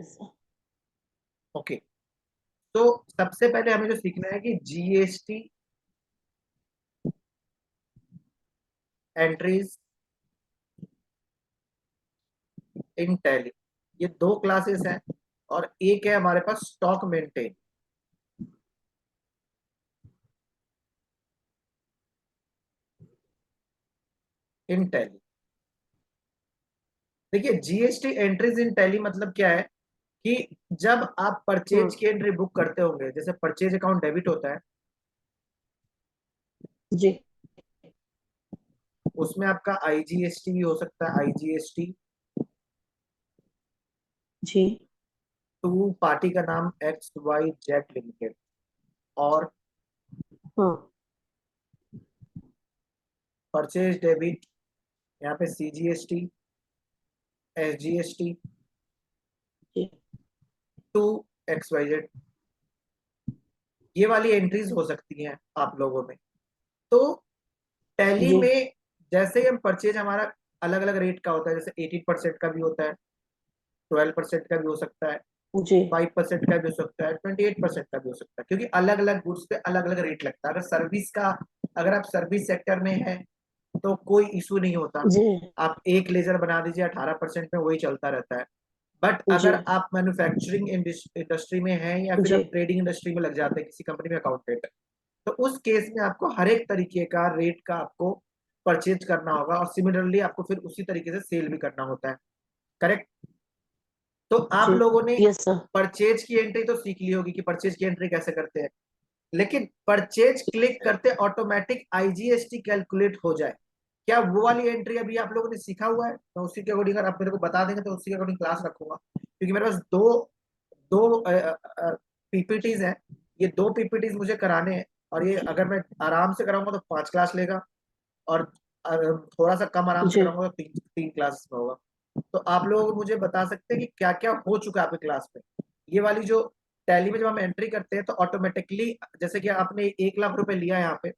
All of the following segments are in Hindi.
Yes sir. ओके, तो सबसे पहले हमें जो सीखना है कि जीएसटी एंट्रीज इन टैली, ये दो क्लासेस हैं, और एक है हमारे पास स्टॉक मेंटेन। इन टैली देखिए, जीएसटी एंट्रीज इन टैली मतलब क्या है कि जब आप परचेज की एंट्री बुक करते होंगे, जैसे परचेज अकाउंट डेबिट होता है, जी उसमें आपका आईजीएसटी भी हो सकता है, आईजीएसटी जी टू पार्टी का नाम एक्स वाई जेड लिमिटेड, और हाँ परचेज डेबिट यहाँ पे सीजीएसटी, एसजीएसटी जी टू एक्स वाई जेड, ये वाली एंट्रीज हो सकती हैं आप लोगों में। तो टैली जी में जैसे ही हम परचेज, हमारा अलग अलग रेट का होता है, जैसे 18% का भी होता है, 12% का भी हो सकता है, जी 5% का भी हो सकता है, 28% का भी हो सकता है, क्योंकि अलग अलग गुड्स पे अलग अलग रेट लगता है। अगर आप सर्विस सेक्टर में हैं तो कोई इशू नहीं होता, जी आप एक लेजर बना दीजिए 18% में, वही चलता रहता है। बट जी अगर आप मैन्युफैक्चरिंग इंडस्ट्री में हैं, या फिर जी आप ट्रेडिंग इंडस्ट्री में लग जाते हैं किसी कंपनी में अकाउंटेंट, तो उस केस में आपको हर एक तरीके का रेट का आपको परचेज करना होगा, और सिमिलरली आपको फिर उसी तरीके से सेल भी करना होता है। करेक्ट? तो आप जी लोगों ने यस सर। परचेज की एंट्री तो सीख ली होगी कि परचेज की एंट्री कैसे करते हैं, लेकिन परचेज क्लिक करते ऑटोमेटिक आईजीएसटी कैलकुलेट हो जाए, क्या वो वाली एंट्री अभी आप लोगों ने सीखा हुआ है? तो उसी के अकॉर्डिंग अगर आप मेरे को बता देंगे तो उसी के अकॉर्डिंग क्लास रखूंगा, क्योंकि मेरे पास दो दो पीपीटीज हैं, ये दो पीपीटीज मुझे कराने हैं, और ये अगर मैं आराम से कराऊंगा तो 5 क्लास लेगा, और थोड़ा सा कम आराम से जी कराऊंगा तो तीन तीन क्लास में होगा। तो आप लोग मुझे बता सकते हैं कि क्या क्या हो चुका है आपकी क्लास में? ये वाली जो टैली में जब हम एंट्री करते हैं तो ऑटोमेटिकली, जैसे कि आपने 1 लाख रुपए लिया है यहाँ पे,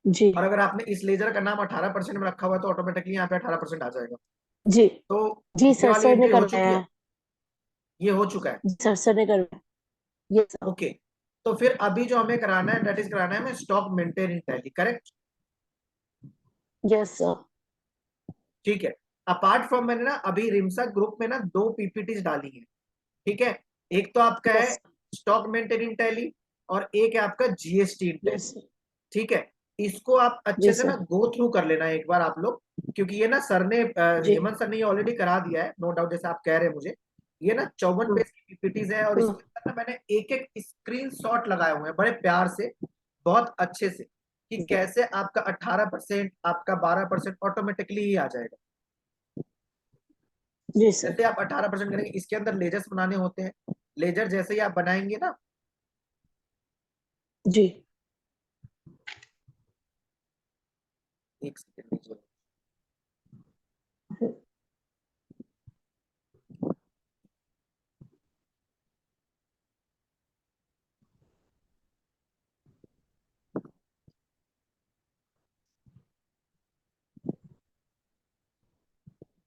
जी और अगर आपने इस लेजर का नाम 18% में रखा हुआ है तो ऑटोमेटिकली यहाँ पे 18% आ जाएगा। जी तो जी ये सर, वाली सर ने एंट्री हो चुकी करवाया है, है। ये हो चुका है। जी सर, सर ने करवाया। Yes sir. ओके, तो फिर अभी जो हमें कराना है, डेट इज कराना है हमें स्टॉक मेंटेन इन टैली। करेक्ट? Yes sir. ठीक है। अपार्ट फ्रॉम, मैंने ना अभी रिमसा ग्रुप में ना दो पीपीटीज डाली है, ठीक है? एक तो आपका है यस स्टॉक मेंटेन इन टैली, और एक है आपका GST in tally. Yes sir. ठीक है, इसको आप जी अच्छे से ना सर। गो थ्रू कर लेना एक बार आप लोग, क्योंकि ये ना सर ने जी हेमंत सर ने ये ऑलरेडी करा दिया है, नो डाउट, जैसे आप कह रहे हैं मुझे। ये ना 54 हम्म पेज की पीपीटीज है, और हम्म इसके अंदर ना मैंने एक एक स्क्रीन शॉट लगाए हुए हैं बड़े प्यार से, बहुत अच्छे से, कि जी कैसे आपका 18%, आपका 12% ऑटोमेटिकली ही आ जाएगा। जी सर। जैसे आप 18% करेंगे, इसके अंदर लेजर्स बनाने होते हैं, लेजर जैसे ही आप बनाएंगे ना, जी एक सेकेंड,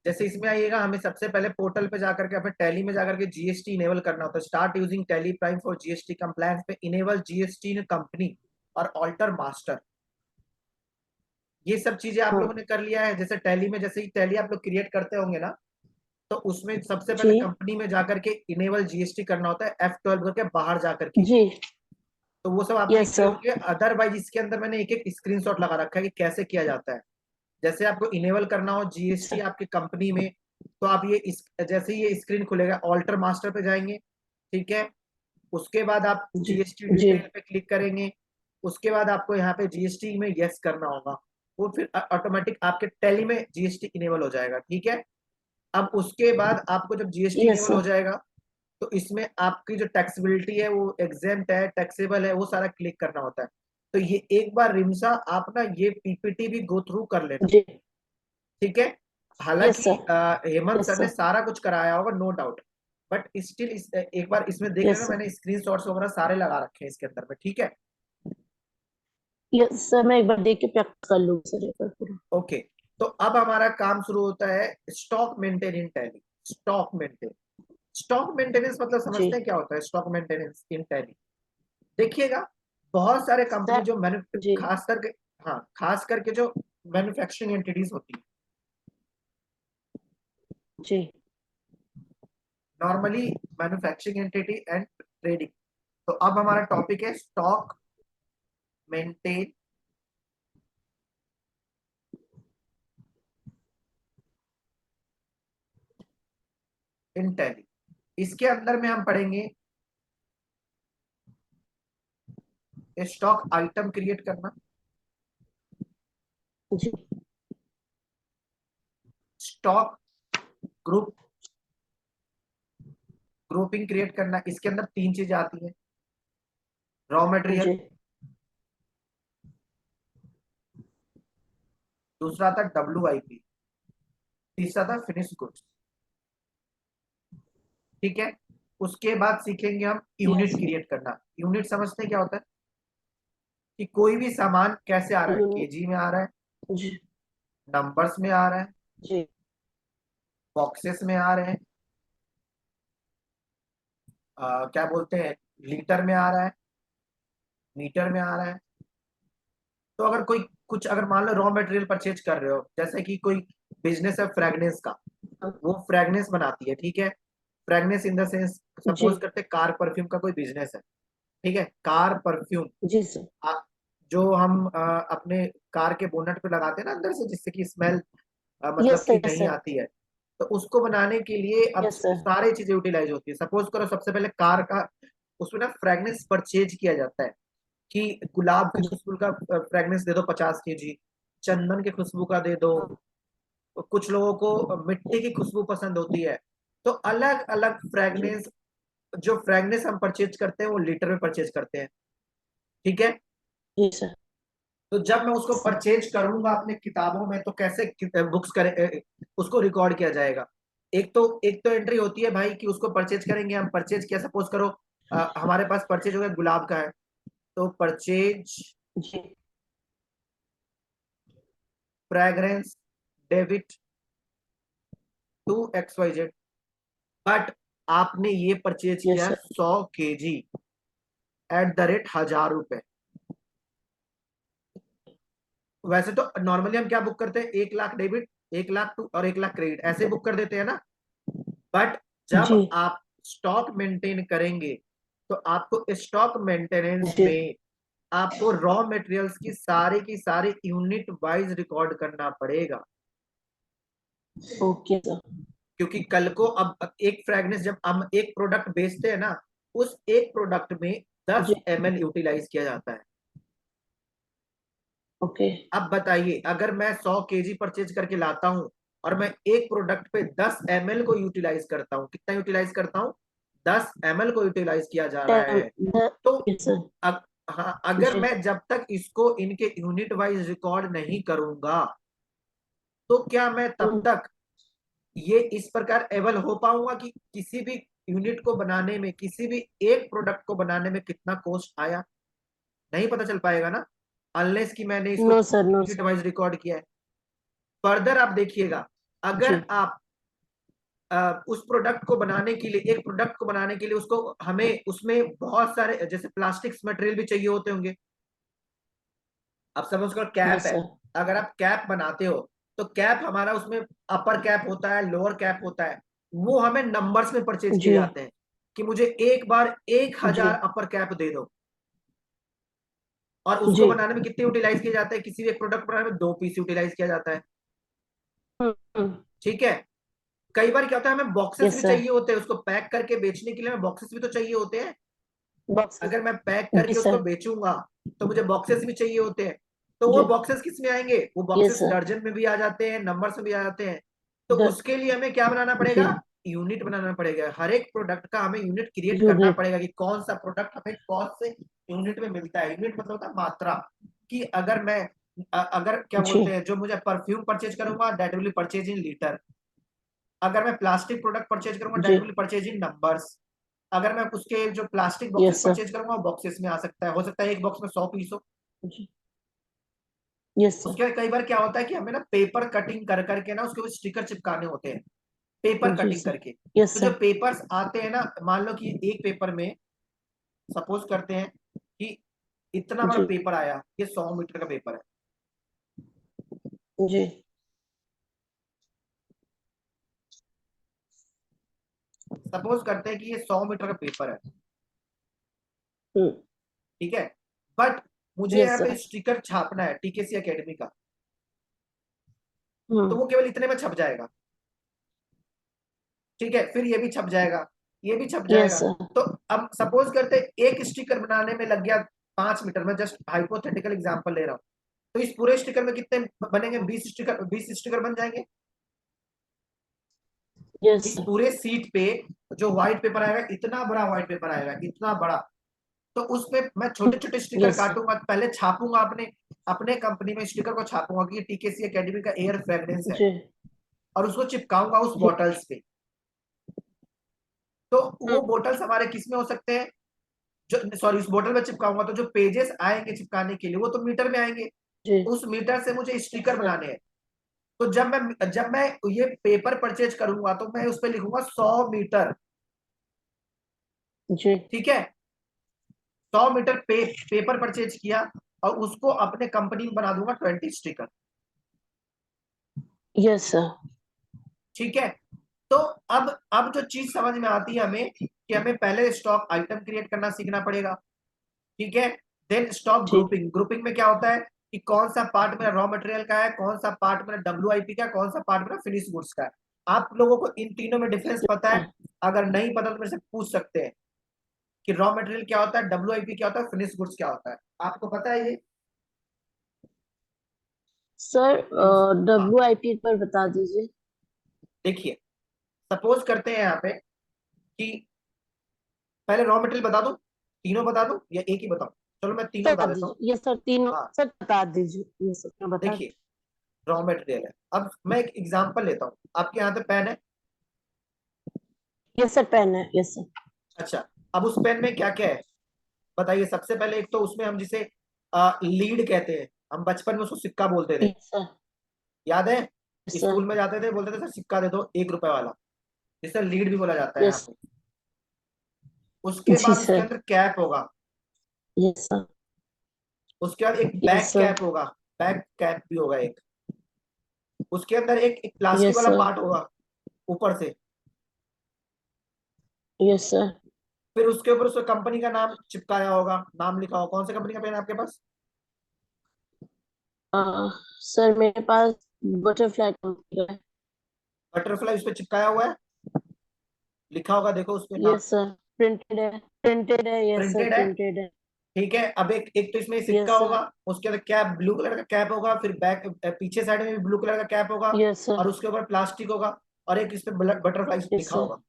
जैसे इसमें आइएगा, हमें सबसे पहले पोर्टल पे जाकर के अपने टैली में जाकर के जीएसटी इनेबल करना होता है। Start using tally prime for GST compliance पे इनेबल जीएसटी इन कंपनी और ऑल्टर मास्टर, ये सब चीजें आप लोगों हाँ ने कर लिया है। जैसे टैली में, जैसे ही टैली आप लोग क्रिएट करते होंगे ना, तो उसमें सबसे जी पहले कंपनी में जाकर के इनेबल जीएसटी करना होता है, F12 करके बाहर जाकर के। जी तो वो सब आपने यस किए सर। होंगे, अदरवाइज इसके अंदर मैंने एक एक स्क्रीनशॉट लगा रखा है कि कैसे किया जाता है। जैसे आपको इनेबल करना हो जीएसटी सर आपकी कंपनी में, तो आप जैसे ही ये स्क्रीन खुलेगा, ऑल्टर मास्टर पे जाएंगे, ठीक है? उसके बाद आप जी जीएसटी जी डिटेल पे क्लिक करेंगे, उसके बाद आपको यहाँ पे जीएसटी में यस करना होगा, वो फिर ऑटोमेटिक आपके टैली में जीएसटी इनेबल हो जाएगा। ठीक है, अब उसके बाद आपको जब जीएसटी यस इनेबल हो सर। जाएगा, तो इसमें आपकी जो टैक्सेबिलिटी है, वो एग्जेम्प्ट है, टैक्सेबल है, वो सारा क्लिक करना होता है। तो ये एक बार रिमसा आप ना ये पीपीटी भी गो थ्रू कर लेना, जी ठीक है? यस हालांकि सर। हेमंत यस सर ने सर। सारा कुछ कराया होगा, नो डाउट, बट स्टिल एक बार इसमें देख यस लेना, सर। मैंने स्क्रीनशॉट्स वगैरह सारे लगा रखे हैं इसके अंदर में। ठीक है? यस सर, मैं एक बार देख के प्रैक्टिस कर लूंगी सर एक बार पूरा। ओके, तो अब हमारा काम शुरू होता है स्टॉक मेंटेन इन tally. Stock maintain, stock maintenance मतलब समझते हैं क्या होता है स्टॉक मेंटेनेंस इन टैली? देखिएगा, बहुत सारे कंपनी सर जो जी खास करके, हाँ खास करके जो मैन्युफैक्चरिंग एंटिटीज होती है, जी normally manufacturing entity and trading. तो अब हमारा टॉपिक है स्टॉक मेंटेन इन टैली। इसके अंदर में हम पढ़ेंगे स्टॉक आइटम क्रिएट करना, जी स्टॉक ग्रुप ग्रुपिंग क्रिएट करना। इसके अंदर तीन चीजें आती हैं, रॉ मटेरियल, जी दूसरा था WIP, तीसरा था फिनिश गुड्स। ठीक है, उसके बाद सीखेंगे हम यूनिट यस क्रिएट करना। यूनिट समझते हैं क्या होता है? कि कोई भी सामान कैसे आ रहा है, यूनिट केजी में आ रहा है, जी नंबर्स में आ रहा है, जी बॉक्सेस में आ रहे हैं, क्या बोलते हैं, लीटर में आ रहा है, मीटर में आ रहा है। तो अगर कोई कुछ, अगर मान लो रॉ मटेरियल परचेज कर रहे हो, जैसे कि कोई बिजनेस है फ्रेगनेंस का, वो फ्रेगनेंस बनाती है, ठीक है, फ्रेगनेंस इन द सेंस, जी सपोज करते कार परफ्यूम का कोई बिजनेस है, ठीक है, कार परफ्यूम जी सर जो हम अपने कार के बोनट पे लगाते हैं ना अंदर से, जिससे कि स्मेल मतलब यस कि सर यस नहीं सर आती है, तो उसको बनाने के लिए अब यस सर सारी चीजें यूटिलाइज होती है। सपोज करो सबसे पहले कार का उसमें ना फ्रेगनेंस परचेज किया जाता है, कि गुलाब की जी खुशबू का फ्रेगनेंस दे दो 50 kg, चंदन की खुशबू का दे दो, कुछ लोगों को मिट्टी की खुशबू पसंद होती है। तो अलग अलग जी फ्रेगनेंस, जो फ्रेगनेंस हम परचेज करते हैं वो लीटर में परचेज करते हैं, ठीक है। जी सर तो जब मैं उसको सर परचेज करूंगा अपने किताबों में, तो कैसे बुक्स करे, उसको रिकॉर्ड किया जाएगा? एक तो एंट्री होती है भाई कि उसको परचेज करेंगे, हम परचेज किया, सपोज करो हमारे पास परचेज हो गया गुलाब का है, तो परचेज जी fragrance debit to XYZ, but आपने ये परचेज यस किया सर 100 kg @ 1000 रुपए। वैसे तो नॉर्मली हम क्या बुक करते हैं, 1 लाख डेबिट, 1 लाख टू और 1 लाख क्रेडिट, ऐसे बुक कर देते हैं ना। बट जी जब आप स्टॉक मेंटेन करेंगे, तो आपको स्टॉक मेंटेनेंस जी में आपको रॉ मटेरियल्स की सारी यूनिट वाइज रिकॉर्ड करना पड़ेगा। ओके सर क्योंकि कल को अब एक फ्रेगनेंस जब हम एक प्रोडक्ट बेचते हैं ना, उस एक प्रोडक्ट में 10 जी ml यूटिलाइज किया जाता है। ओके अब बताइए, अगर मैं 100 kg परचेज करके लाता हूं और मैं एक प्रोडक्ट पे 10 ml को यूटिलाइज करता हूं, कितना यूटिलाइज करता हूं, 10 ml को यूटिलाइज किया जा रहा टेन है। तो यस सर हाँ, अगर जी मैं जब तक इसको इनके यूनिट वाइज रिकॉर्ड नहीं करूंगा, तो क्या मैं तब तक ये इस प्रकार एबल हो पाऊंगा कि किसी भी यूनिट को बनाने में, किसी भी एक प्रोडक्ट को बनाने में कितना कॉस्ट आया, नहीं पता चल पाएगा ना, अनलेस कि मैंने इसको no sir no unit sir wise record किया है। फर्दर आप देखिएगा, अगर जी आप उस प्रोडक्ट को बनाने के लिए, एक प्रोडक्ट को बनाने के लिए उसको, हमें उसमें बहुत सारे जैसे प्लास्टिक्स मटेरियल भी चाहिए होते होंगे। अब सपोज करो कैप यस है, सर अगर आप कैप बनाते हो, तो कैप हमारा उसमें अपर कैप होता है, लोअर कैप होता है, वो हमें नंबर्स में परचेज किए जी जाते हैं, कि मुझे एक बार 1000 जी अपर कैप दे दो। और जी उसको बनाने में कितने यूटिलाइज किए जाते हैं, किसी भी एक प्रोडक्ट बनाने में 2 पीस यूटिलाइज किया जाता है, ठीक है। कई बार क्या होता है, हमें बॉक्सेस भी यस सर चाहिए होते हैं, उसको पैक करके बेचने के लिए हमें बॉक्सेस भी तो चाहिए होते हैं। बॉक्सेस अगर मैं पैक जी करके उसको सर बेचूंगा, तो मुझे बॉक्सेस भी चाहिए होते हैं। तो वो जी बॉक्सेस किस में आएंगे, वो यस बॉक्सेस सर दर्जन में भी आ जाते हैं, नंबर्स में भी आ जाते हैं। तो द उसके लिए हमें क्या बनाना जी पड़ेगा, यूनिट बनाना पड़ेगा। हर एक प्रोडक्ट का हमें यूनिट क्रिएट करना यूनिट पड़ेगा, कि कौन सा प्रोडक्ट हमें कौन से यूनिट में मिलता है। यूनिट मतलब होता है मात्रा, कि अगर मैं अगर क्या जी बोलते हैं, जो मुझे परफ्यूम परचेज करूंगा, that will purchase in litre. अगर मैं प्लास्टिक प्रोडक्ट परचेज करूंगा, जी that will purchase in numbers. अगर मैं उसके जो plastic boxes yes sir purchase करूंगा, बॉक्सेस में आ सकता है, हो सकता है एक बॉक्स में 100 पीस हो। जी यस सर उसके बाद कई बार क्या होता है कि हमें ना पेपर कटिंग कर करके ना उसके ऊपर स्टिकर चिपकाने होते हैं, पेपर जी कटिंग सर। करके। यस तो जो सर। पेपर्स आते हैं ना, मान लो कि एक पेपर में सपोज करते हैं कि इतना बड़ा जी पेपर आया, ये 100 मीटर का पेपर है। जी। सपोज करते हैं कि ये 100 मीटर का पेपर है, हम्म। ठीक है। बट मुझे यस यहाँ पे सर। स्टिकर छापना है टीकेसी एकेडमी का, तो हम्म। वो केवल इतने में छप जाएगा, ठीक है। फिर ये भी छप जाएगा, ये भी छप यस जाएगा। सर। तो अब सपोज करते हैं एक स्टिकर बनाने में लग गया 5 मीटर में, जस्ट हाइपोथेटिकल एग्जांपल ले रहा हूँ। तो इस पूरे स्टिकर में कितने बनेंगे? 20 स्टिकर, 20 स्टिकर बन जाएंगे। यस इस सर। पूरे सीट पे जो व्हाइट पेपर आएगा, इतना बड़ा व्हाइट पेपर आएगा, इतना बड़ा। तो उसमें मैं छोटे छोटे स्टिकर यस सर। काटूंगा, पहले छापूंगा अपने अपने कंपनी में स्टिकर को छापूंगा कि टीकेसी एकेडमी का एयर फ्रेग्रेंस है, जी और उसको चिपकाऊंगा उस जी। बॉटल्स पे। तो वो हम्म। बॉटल्स हमारे किस में हो सकते हैं? जो सॉरी, उस बॉटल में चिपकाऊंगा तो जो पेजेस आएंगे चिपकाने के लिए वो तो मीटर में आएंगे। जी। उस मीटर से मुझे यस स्टिकर सर। बनाने हैं। तो जब मैं ये पेपर परचेज करूंगा तो मैं उस पर लिखूंगा 100 मीटर, जी। ठीक है। 100 मीटर पेपर परचेज किया, और उसको अपने कंपनी में बना दूंगा 20 स्टिकर, यस सर। ठीक है। तो अब जो चीज समझ में आती है हमें कि हमें पहले स्टॉक आइटम क्रिएट करना सीखना पड़ेगा, ठीक है। देन स्टॉक जी। ग्रुपिंग। ग्रुपिंग में क्या होता है कि कौन सा पार्ट मेरा रॉ मटेरियल का है, कौन सा पार्ट मेरा डब्ल्यूआईपी का है, कौन सा पार्ट मेरा फिनिश गुड्स का है। आप लोगों को इन तीनों में डिफरेंस पता है? अगर नहीं पता तो मेरे से पूछ सकते हैं कि रॉ मटेरियल क्या होता है, डब्ल्यूआईपी क्या होता है, फिनिश गुड्स क्या होता है। आपको पता है ये? सर इन हाँ, WIP पर बता दीजिए। देखिए, सपोज करते हैं यहाँ पे कि पहले रॉ मटेरियल बता दूं, तीनों बता दूं, या एक ही बताऊं? चलो मैं तीनों बता बता देता हूँ। दीजिए। यस सर, तीनों हाँ, सर बता दीजिए। यस सर, मैं बता। देखिए, रॉ मटेरियल है। अब मैं एक एग्जांपल लेता हूँ, आपके यहाँ पे पेन है। यस सर, पेन है। Yes sir. अच्छा, अब उस पेन में क्या क्या है बताइए। सबसे पहले एक तो उसमें हम जिसे लीड कहते हैं, हम बचपन में उसको सिक्का बोलते थे, यस सर। याद है? Yes sir. स्कूल में जाते थे, बोलते थे सर सिक्का दे दो 1 रुपए वाला, जिसे लीड भी बोला जाता है यहाँ यस। पे। उसके जी बाद उसके सर। अंदर कैप होगा, यस सर। उसके बाद एक यस बैक सर। कैप होगा, बैक कैप भी होगा एक। उसके अंदर एक प्लास्टिक यस वाला सर। पार्ट होगा ऊपर से। Yes sir. फिर उसके ऊपर उसका कंपनी का नाम चिपकाया होगा, नाम लिखा होगा। कौन सी कंपनी का पेन है आपके पास? अ, सर मेरे पास बटरफ्लाई कंपनी का है। बटरफ्लाई उस पर चिपकाया हुआ है, लिखा होगा, देखो उस पे नाम। यस सर, प्रिंटेड है। प्रिंटेड है। यस सर, प्रिंटेड है, प्रिंटेड है। ठीक है। अब एक एक तो इसमें सिक्का यस सर। होगा, उसके अंदर कैप, ब्लू कलर का कैप होगा, फिर बैक पीछे साइड में भी ब्लू कलर का कैप होगा, यस सर। और उसके ऊपर प्लास्टिक होगा, और एक इस पे बटरफ्लाई यस लिखा सर। होगा,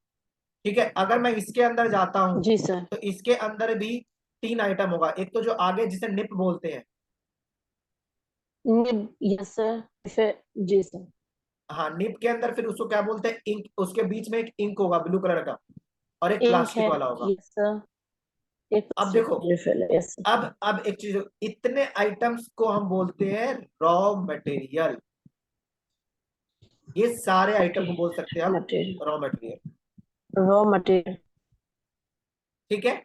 ठीक है। अगर मैं इसके अंदर जाता हूं जी सर। तो इसके अंदर भी 3 आइटम होगा। एक तो जो आगे जिसे निप बोलते हैं, निब। Yes sir. फिर। जी सर। हाँ, निप के अंदर फिर उसको क्या बोलते हैं, इंक। उसके बीच में एक इंक होगा ब्लू कलर का, और एक इंक प्लास्टिक है। वाला होगा। Yes sir. एक अब देखो, रिफिल है। Yes sir. अब एक चीज, इतने आइटम्स को हम बोलते हैं रॉ मटेरियल। ये सारे आइटम ओके। को बोल सकते हैं हम material. Raw material, raw material. ठीक है।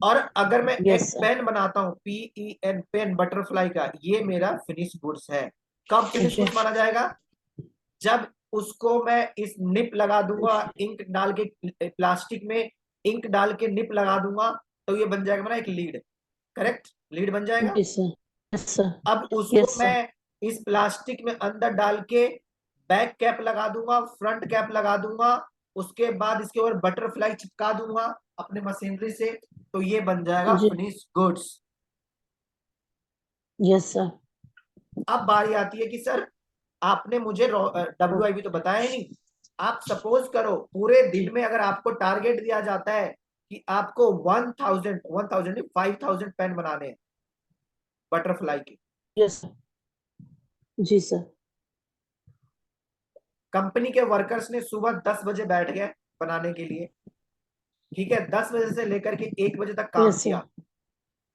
और अगर मैं एक यस सर। पेन बनाता हूं, PEN, पेन बटरफ्लाई का, ये मेरा फिनिश गुड्स है। कब फिनिश जी। गुड्स माना जाएगा? जब उसको मैं इस निप लगा दूंगा, इंक डाल के प्लास्टिक में इंक डाल के निप लगा दूंगा, तो ये बन जाएगा मेरा एक लीड। करेक्ट, लीड बन जाएगा। जी सर। Yes sir. अब उसको यस सर। मैं इस प्लास्टिक में अंदर डाल के बैक कैप लगा दूंगा, फ्रंट कैप लगा दूंगा, उसके बाद इसके ऊपर बटरफ्लाई चिपका दूंगा अपने मशीनरी से, तो ये बन जाएगा जी। Finish goods. Yes sir. अब बारी आती है कि सर आपने मुझे WIP तो बताया ही नहीं। आप सपोज करो पूरे दिन में अगर आपको टारगेट दिया जाता है कि आपको 1000 5000 पेन बनाने हैं बटरफ्लाई के, यस सर। जी सर। कंपनी के वर्कर्स ने सुबह 10 बजे बैठ गए बनाने के लिए, ठीक है, 10 बजे से लेकर के 1 बजे तक काम यस सर। किया,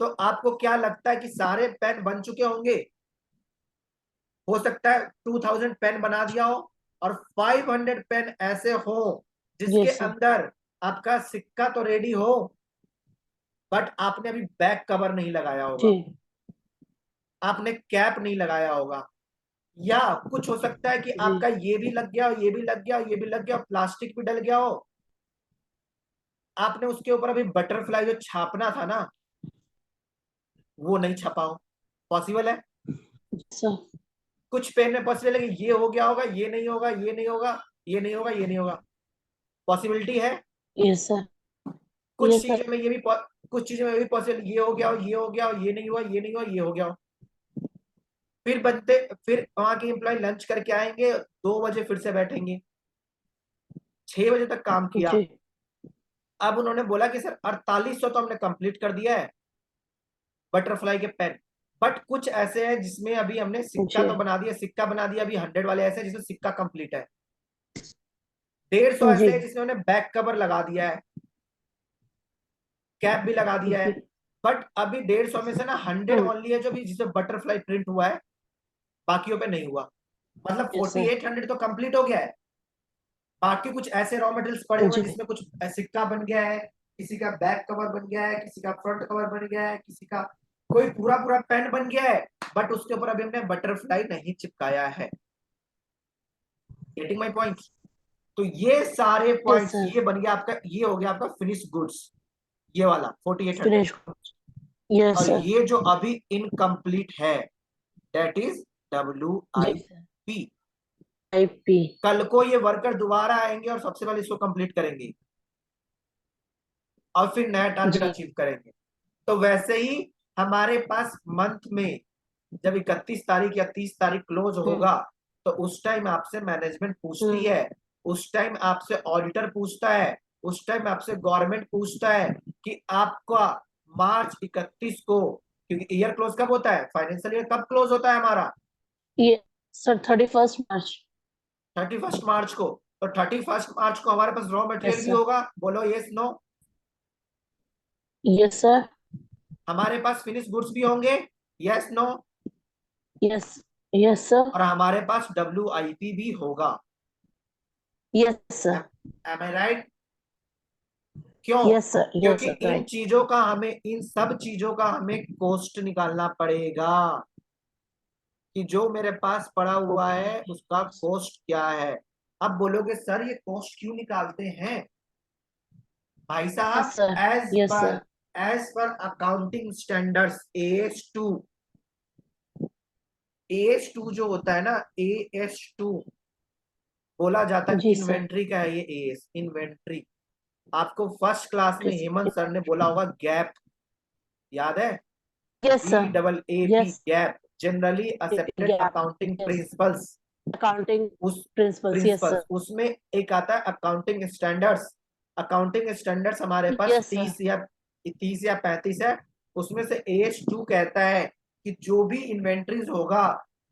तो आपको क्या लगता है कि सारे पेन बन चुके होंगे? हो सकता है 2000 पेन बना दिया हो, और 500 पेन ऐसे हो जिसके Yes, sir. अंदर आपका सिक्का तो रेडी हो, बट आपने अभी बैक कवर नहीं लगाया होगा, जी, आपने कैप नहीं लगाया होगा, या कुछ हो सकता है कि जी, आपका ये भी लग गया हो, ये भी लग गया हो, ये भी लग गया हो, प्लास्टिक भी डल गया हो, आपने उसके ऊपर अभी बटरफ्लाई जो छापना था ना वो नहीं छपा हो। पॉसिबल है, sir. कुछ पेन में पॉसिबल है कि ये हो गया होगा, ये नहीं होगा, ये नहीं होगा, ये नहीं होगा, ये नहीं होगा, पॉसिबिलिटी है। Yes, sir. कुछ Yes, sir. चीजों में ये भी कुछ चीजों में भी पॉसिबल, ये हो गया हो, ये हो गया हो, ये नहीं हुआ, ये नहीं हुआ, ये हो गया हो। फिर वहां के एम्प्लॉय लंच करके आएंगे, 2 बजे फिर से बैठेंगे, 6 बजे तक काम किया। जी, अब उन्होंने बोला कि सर 4800 तो हमने कंप्लीट कर दिया है बटरफ्लाई के पेन, बट कुछ ऐसे हैं जिसमें अभी हमने सिक्का जी, तो बना दिया, सिक्का बना दिया, अभी 100 वाले ऐसे हैं जिसमें सिक्का कंप्लीट है, 150 जी, ऐसे हैं जिसमें उन्होंने बैक कवर लगा दिया है, कैप भी लगा दिया है, जी. बट अभी 150 में से ना 100 Hmm. ओनली है जो भी जिसमें बटरफ्लाई प्रिंट हुआ है, बाकियों पे नहीं हुआ। मतलब Yes, sir. 4800 तो कंप्लीट हो गया है, बाकी कुछ ऐसे रॉ मटेरियल्स पड़े हुए हैं जी, जिसमें कुछ सिक्का बन गया है, किसी का बैक कवर बन गया है, किसी का फ्रंट कवर बन गया है, किसी का कोई पूरा पूरा पेन बन गया है, बट उसके ऊपर अभी हमने बटरफ्लाई नहीं चिपकाया है। Getting my point? तो ये सारे yes, पॉइंट्स, sir. ये बन गया आपका, ये हो गया आपका फिनिश गुड्स, ये वाला 4800। Finish. Yes, और sir. ये जो अभी इनकम्प्लीट है that is W G, I sir. P. IP. कल को ये वर्कर दोबारा आएंगे और सबसे पहले इसको कंप्लीट करेंगे और फिर नया टारगेट जी. अचीव करेंगे। तो वैसे ही हमारे पास मंथ में जब 31 तारीख या 30 तारीख क्लोज Hmm. होगा तो उस टाइम आपसे मैनेजमेंट पूछती Hmm. है, उस टाइम आपसे ऑडिटर पूछता है, उस टाइम आपसे गवर्नमेंट पूछता है कि आपका मार्च 31 को, क्योंकि ईयर क्लोज कब होता है, फाइनेंशियल ईयर कब क्लोज होता है हमारा, Yes, sir. 31st March. 31 मार्च को। तो 31 मार्च को हमारे पास रॉ Yes, मटेरियल भी sir. होगा, बोलो यस नो। Yes, sir. हमारे पास फिनिश गुड्स भी होंगे, yes no. Yes. Yes, sir. और हमारे पास WIP भी होगा। Yes, sir. एम आई राइट? क्यों? Yes, sir. Yes, क्योंकि sir. इन Right. चीजों का हमें, इन सब चीजों का हमें कॉस्ट निकालना पड़ेगा कि जो मेरे पास पड़ा हुआ Okay. है उसका कॉस्ट क्या है। अब बोलोगे सर ये कॉस्ट क्यों निकालते हैं? भाई साहब, Yes, sir. As Yes, per sir. As per accounting standards AS2, AS2 जो होता है ना, AS2 बोला जाता है जी, सर. इन्वेंट्री का है, ये AS इन्वेंट्री। आपको फर्स्ट क्लास में Yes. हेमंत सर ने बोला होगा गैप, याद है? Yes, E sir. Double A P, Yes. Gap, generally accepted Gap. Accounting Yes. Principles. Accounting उस principles. Yes, principles sir. उसमें एक आता है अकाउंटिंग स्टैंडर्ड्स। अकाउंटिंग स्टैंडर्ड्स हमारे पास Yes, sir. 30 या 35 है। उसमें से AS2 कहता है कि जो भी इन्वेंट्रीज होगा,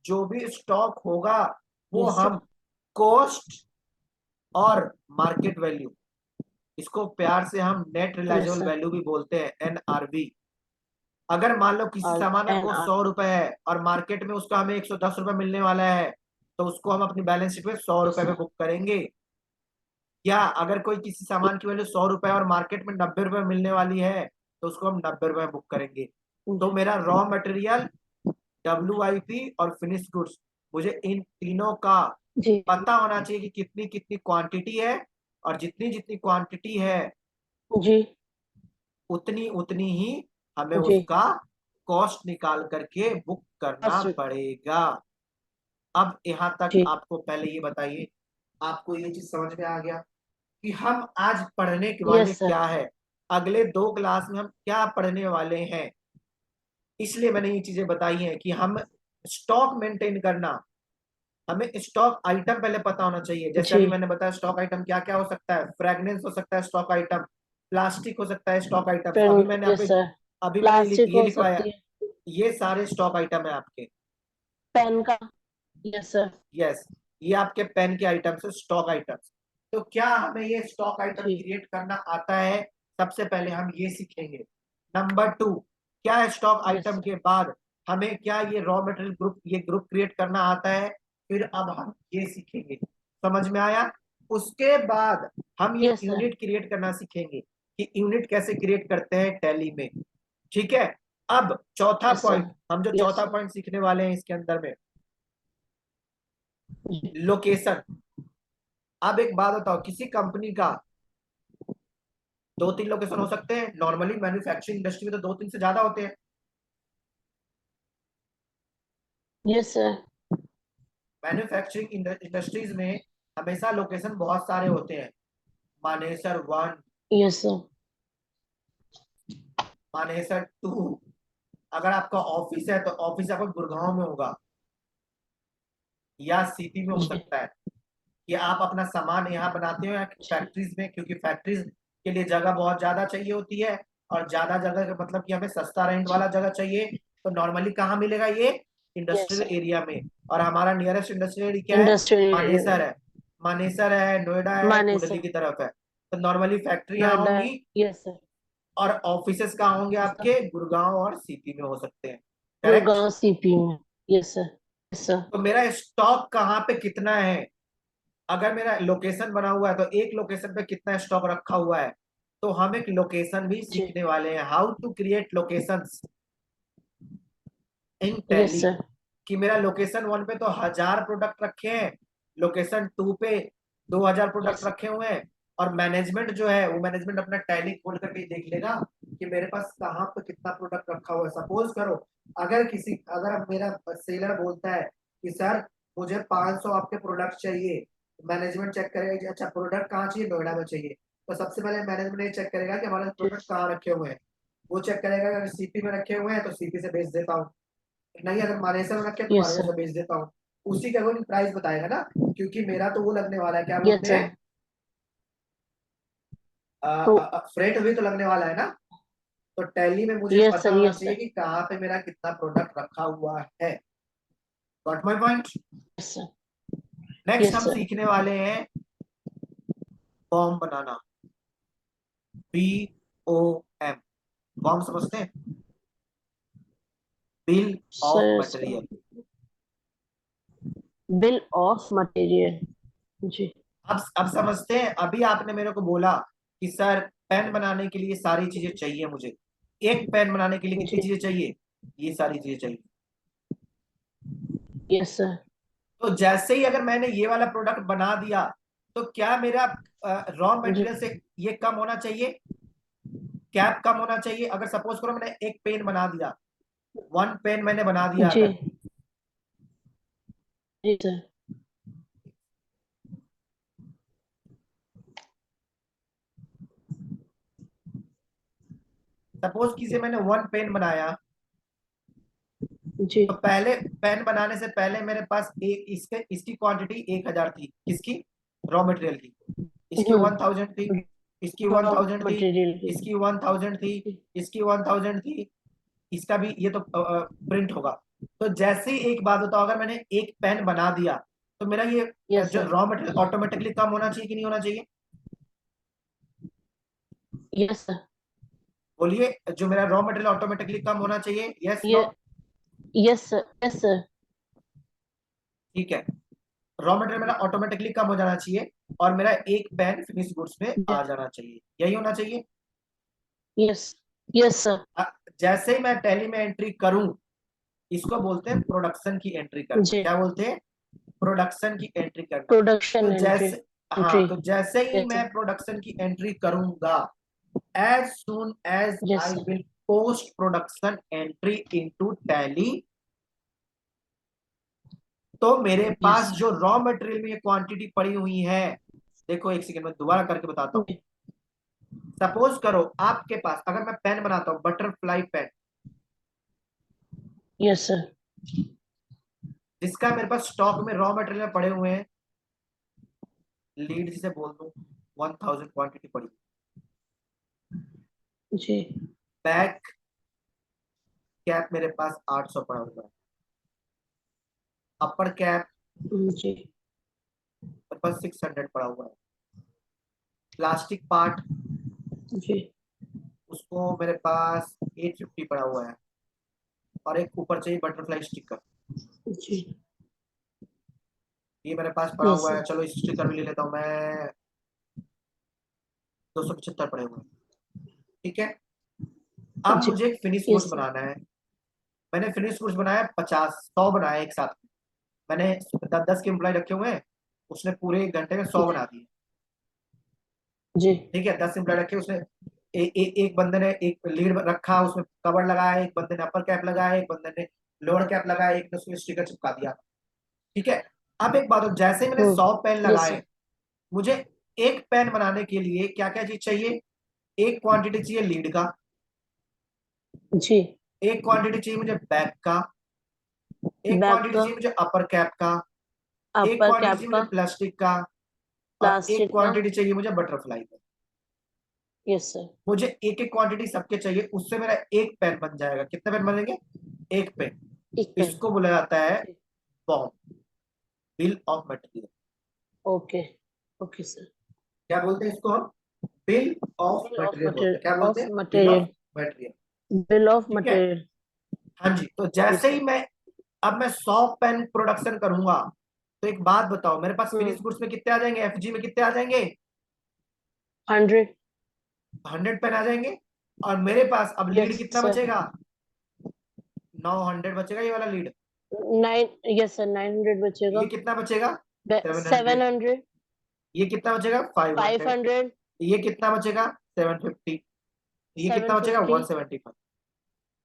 जो भी स्टॉक होगा, वो Yes, हम sir. कॉस्ट और मार्केट वैल्यू, इसको प्यार से हम net Yes, realisable sir. Value भी बोलते हैं, NRV। अगर मान लो किसी सामान का And कॉस्ट 100 रुपए है और मार्केट में उसका हमें 110 रुपए मिलने वाला है, तो उसको हम अपनी बैलेंस शीट में 100 रुपए yes, में sir. बुक करेंगे। या अगर कोई किसी सामान की वैल्यू 100 रुपए और मार्केट में 90 रुपए मिलने वाली है तो उसको हम 90 रुपए में बुक करेंगे। तो मेरा रॉ मटेरियल, WIP और फिनिश गुड्स, मुझे इन तीनों का जी, पता होना चाहिए कि कितनी कितनी क्वांटिटी है, और जितनी जितनी क्वांटिटी है जी, उतनी उतनी ही हमें जी. उसका कॉस्ट निकाल करके बुक करना First. पड़ेगा। अब यहाँ तक जी. आपको पहले ये बताइए, आपको ये चीज समझ में आ गया कि हम आज पढ़ने के वाले Yes, क्या sir. है, अगले 2 क्लास में हम क्या पढ़ने वाले हैं। इसलिए मैंने ये चीजें बताई हैं कि हम स्टॉक मेंटेन करना, हमें स्टॉक आइटम पहले पता होना चाहिए। जैसे अभी जी. मैंने बताया स्टॉक आइटम क्या क्या हो सकता है, फ्रेग्रेंस हो सकता है स्टॉक आइटम, प्लास्टिक हो सकता है स्टॉक आइटम्स। Pen. अभी मैंने Yes, आपको, sir. अभी मैंने प्लास्टिक ये हो लिखवाया, सकती है. ये सारे स्टॉक आइटम है आपके। पेन का. Yes, sir. यस, ये आपके पेन के आइटम्स है, स्टॉक आइटम्स। तो क्या हमें ये स्टॉक आइटम जी. क्रिएट करना आता है? सबसे पहले हम ये सीखेंगे। नंबर 2, क्या है स्टॉक Yes, आइटम sir. के बाद हमें क्या ये रॉ मटेरियल ग्रुप, ये ग्रुप क्रिएट करना आता है? फिर अब हम ये सीखेंगे समझ में आया? उसके बाद हम ये Yes, sir. यूनिट क्रिएट करना सीखेंगे कि यूनिट कैसे क्रिएट करते हैं टैली में। ठीक है, अब चौथा Yes, पॉइंट, sir. हम जो Yes, चौथा sir. पॉइंट सीखने वाले हैं इसके अंदर में, जी लोकेशन। अब एक बात बताओ, किसी कंपनी का 2-3 लोकेशन हो सकते हैं, नॉर्मली मैन्युफैक्चरिंग इंडस्ट्री में तो 2-3 से ज्यादा होते हैं। Yes, sir. मैन्युफैक्चरिंग इंडस्ट्रीज में हमेशा लोकेशन बहुत सारे होते हैं, मानेसर 1, Yes, sir. मानेसर 2। अगर आपका ऑफिस है तो ऑफिस आपका गुड़गांव में होगा या सीपी में हो जी सकता है, कि आप अपना सामान यहाँ बनाते हो या जी फैक्ट्रीज में, क्योंकि फैक्ट्रीज के लिए जगह बहुत ज्यादा चाहिए होती है, और ज्यादा जगह का मतलब कि हमें सस्ता रेंट जी वाला जगह चाहिए। तो नॉर्मली कहाँ मिलेगा ये? Yes, industrial sir. एरिया में। और हमारा नियरेस्ट इंडस्ट्रियल एरिया क्या है? Industrial Manesar area. है। मानेसर है, नोएडा है, माने कुंडली sir. की तरफ है। तो नॉर्मली फैक्ट्री यहाँ नोएडा. होंगी Yes, sir. और ऑफिसेस कहाँ होंगे Yes, sir. आपके? गुड़गांव और सीपी में हो सकते हैं। करेक्ट? गुड़गांव सीपी में. Yes, sir. Yes, sir. तो मेरा स्टॉक कहाँ पे कितना है? अगर मेरा लोकेशन बना हुआ है तो एक लोकेशन पे कितना स्टॉक रखा हुआ है, तो हम एक लोकेशन भी जी सीखने वाले हैं, how to create locations in Yes, Tally. sir. कि मेरा लोकेशन 1 पे तो 1000 प्रोडक्ट रखे हैं, लोकेशन 2 पे 2000 प्रोडक्ट Yes. रखे हुए हैं, और मैनेजमेंट जो है वो मैनेजमेंट अपना टैली खोल करके देख लेगा कि मेरे पास कहाँ पे कितना प्रोडक्ट रखा हुआ है। सपोज करो, अगर मेरा सेलर बोलता है कि सर मुझे 500 आपके प्रोडक्ट चाहिए, मैनेजमेंट चेक करेगा कि अच्छा प्रोडक्ट कहाँ चाहिए, नोएडा में चाहिए। तो सबसे पहले मैनेजमेंट ये चेक करेगा कि हमारे जी प्रोडक्ट कहाँ रखे हुए हैं। वो चेक करेगा अगर सीपी में रखे हुए हैं तो सीपी से भेज देता हूँ, नहीं अगर मानेसर में रखे तो Yes, मानेसर sir. से भेज देता हूँ। उसी के अकॉर्डिंग प्राइस बताएगा ना, क्योंकि मेरा तो वो लगने वाला है, क्या Yes, बोलते हैं, sir. तो फ्रेट भी तो लगने वाला है ना। तो टैली में मुझे Yes, पता sir. होना Yes, चाहिए sir. कि कहाँ पे मेरा कितना प्रोडक्ट रखा हुआ है। Got my point? Yes, sir. Next Yes, हम sir. सीखने वाले हैं फॉर्म बनाना। BOM, फॉर्म समझते हैं? Bill of Sir, sir. Material. Bill of material. जी अब समझते हैं? अभी आपने मेरे को बोला कि सर पेन बनाने के लिए सारी चीजें चाहिए मुझे, एक पेन बनाने के लिए कितनी जी चीजें चाहिए? ये सारी चीजें चाहिए। Yes sir. तो जैसे ही अगर मैंने ये वाला प्रोडक्ट बना दिया, तो क्या मेरा रॉ जी मटेरियल से ये कम होना चाहिए, कैप कम होना चाहिए? अगर सपोज करो मैंने एक पेन बना दिया, 1 पेन मैंने बना दिया जी अगर, जी सर. सपोज किसी मैंने 1 पेन बनाया, जी तो पहले पेन बनाने से पहले मेरे पास एक इसकी क्वांटिटी 1000 थी, किसकी? रॉ मटेरियल की। इसकी 1000 थी, इसकी रॉ 1000 थी, मटेरियल की. इसकी 1000 थी, इसकी 1000 थी, इसका भी ये तो प्रिंट होगा। तो जैसे ही एक बात बताओ, अगर मैंने एक पेन बना दिया, तो मेरा ये यस जो सर. रॉ मटेरियल ऑटोमेटिकली कम होना चाहिए कि नहीं होना चाहिए? Yes sir. बोलिए, जो मेरा रॉ मटेरियल ऑटोमेटिकली कम होना चाहिए, यस ये no? Yes sir. Yes sir. ठीक है, रॉ मटेरियल मेरा ऑटोमेटिकली कम हो जाना चाहिए, और मेरा एक पेन फिनिश गुड्स में आ जाना चाहिए, यही होना चाहिए। Yes yes sir. जैसे ही मैं टैली में एंट्री करूं, इसको बोलते हैं प्रोडक्शन की एंट्री करना। जी क्या बोलते हैं? प्रोडक्शन की एंट्री करना। प्रोडक्शन तो एंट्री. जैसे, हाँ, एंट्री. तो जैसे ही यस मैं सर. प्रोडक्शन की एंट्री करूंगा, as soon as yes I sir. Will post production entry into Tally, तो मेरे यस पास सर. जो रॉ मटेरियल में ये क्वांटिटी पड़ी हुई है, देखो एक सेकंड में दोबारा करके बताता हूँ। सपोज करो आपके पास, अगर मैं पेन बनाता हूँ बटरफ्लाई पेन, यस सर. जिसका मेरे पास स्टॉक में रॉ मटेरियल में पड़े हुए हैं, लीड जिसे बोल दूं, 1000 क्वांटिटी पड़ी। जी बैक कैप मेरे पास 800 पड़ा हुआ है। अपर कैप जी मेरे पास 600 पड़ा हुआ है। प्लास्टिक पार्ट, जी उसको मेरे पास 850 पड़ा हुआ है, और एक ऊपर चाहिए बटरफ्लाई स्टिकर। जी ये मेरे पास पड़ा Yes, हुआ है, sir. चलो इस स्टिकर भी ले लेता हूँ मैं, 275 पड़े हुए हैं, ठीक है। अब जी. मुझे एक फिनिश गुड्स Yes, sir. बनाना है। मैंने फिनिश गुड्स बनाया 50, 100 बनाया एक साथ में। मैंने 10 के एम्प्लॉय रखे हुए हैं, उसने पूरे 1 घंटे में 100 बना दिए, जी. ठीक है। 10 एम्प्लॉय रखे, उसने एक बंदे ने एक लीड रखा, उसमें कवर लगाया, एक बंदे ने अपर कैप लगाया, एक बंदे ने लोअर कैप लगाया, एक ने उसमें स्टिकर चिपका दिया, ठीक है। अब एक बात हो, जैसे ही मैंने 100 पेन Yes, sir. लगाए, मुझे एक पेन बनाने के लिए क्या क्या चीज चाहिए? एक क्वांटिटी चाहिए लीड का, जी. एक क्वांटिटी चाहिए मुझे बैक का, एक बैक क्वांटिटी का, चाहिए मुझे अपर कैप का, एक अपर क्वांटिटी कैप चाहिए का, मुझे प्लास्टिक का, और एक प्लास्टिक का. क्वांटिटी चाहिए मुझे बटरफ्लाई का। Yes, sir. मुझे एक एक क्वांटिटी सबके चाहिए, उससे मेरा एक पेन बन जाएगा। कितने पेन बनेंगे? एक पेन। एक पेन. इसको बोला जाता है जी. BOM, bill of material. Okay. Okay sir. क्या बोलते हैं इसको हम? Bill of bill of material बोलते मटेरियल, हैं। क्या बोलते ऑफ हैं? Bill of material. Material, bill of ठीक है। मटेरियल. हाँ जी, तो जी जैसे ही सर. अब मैं 100 पेन प्रोडक्शन करूंगा, तो एक बात बताओ, मेरे पास फिनिश हम्म. गुड्स में कितने आ जाएंगे? एफजी में कितने आ जाएंगे? 100. 100 पेन आ जाएंगे। और मेरे पास अब लीड यस कितना सर. बचेगा? 900 बचेगा, ये वाला लीड। 9. यस सर, 900 बचेगा. ये कितना बचेगा? 700। 700. ये कितना बचेगा? 500। 500. ये कितना बचेगा? 750। ये कितना बचेगा? 750. 175।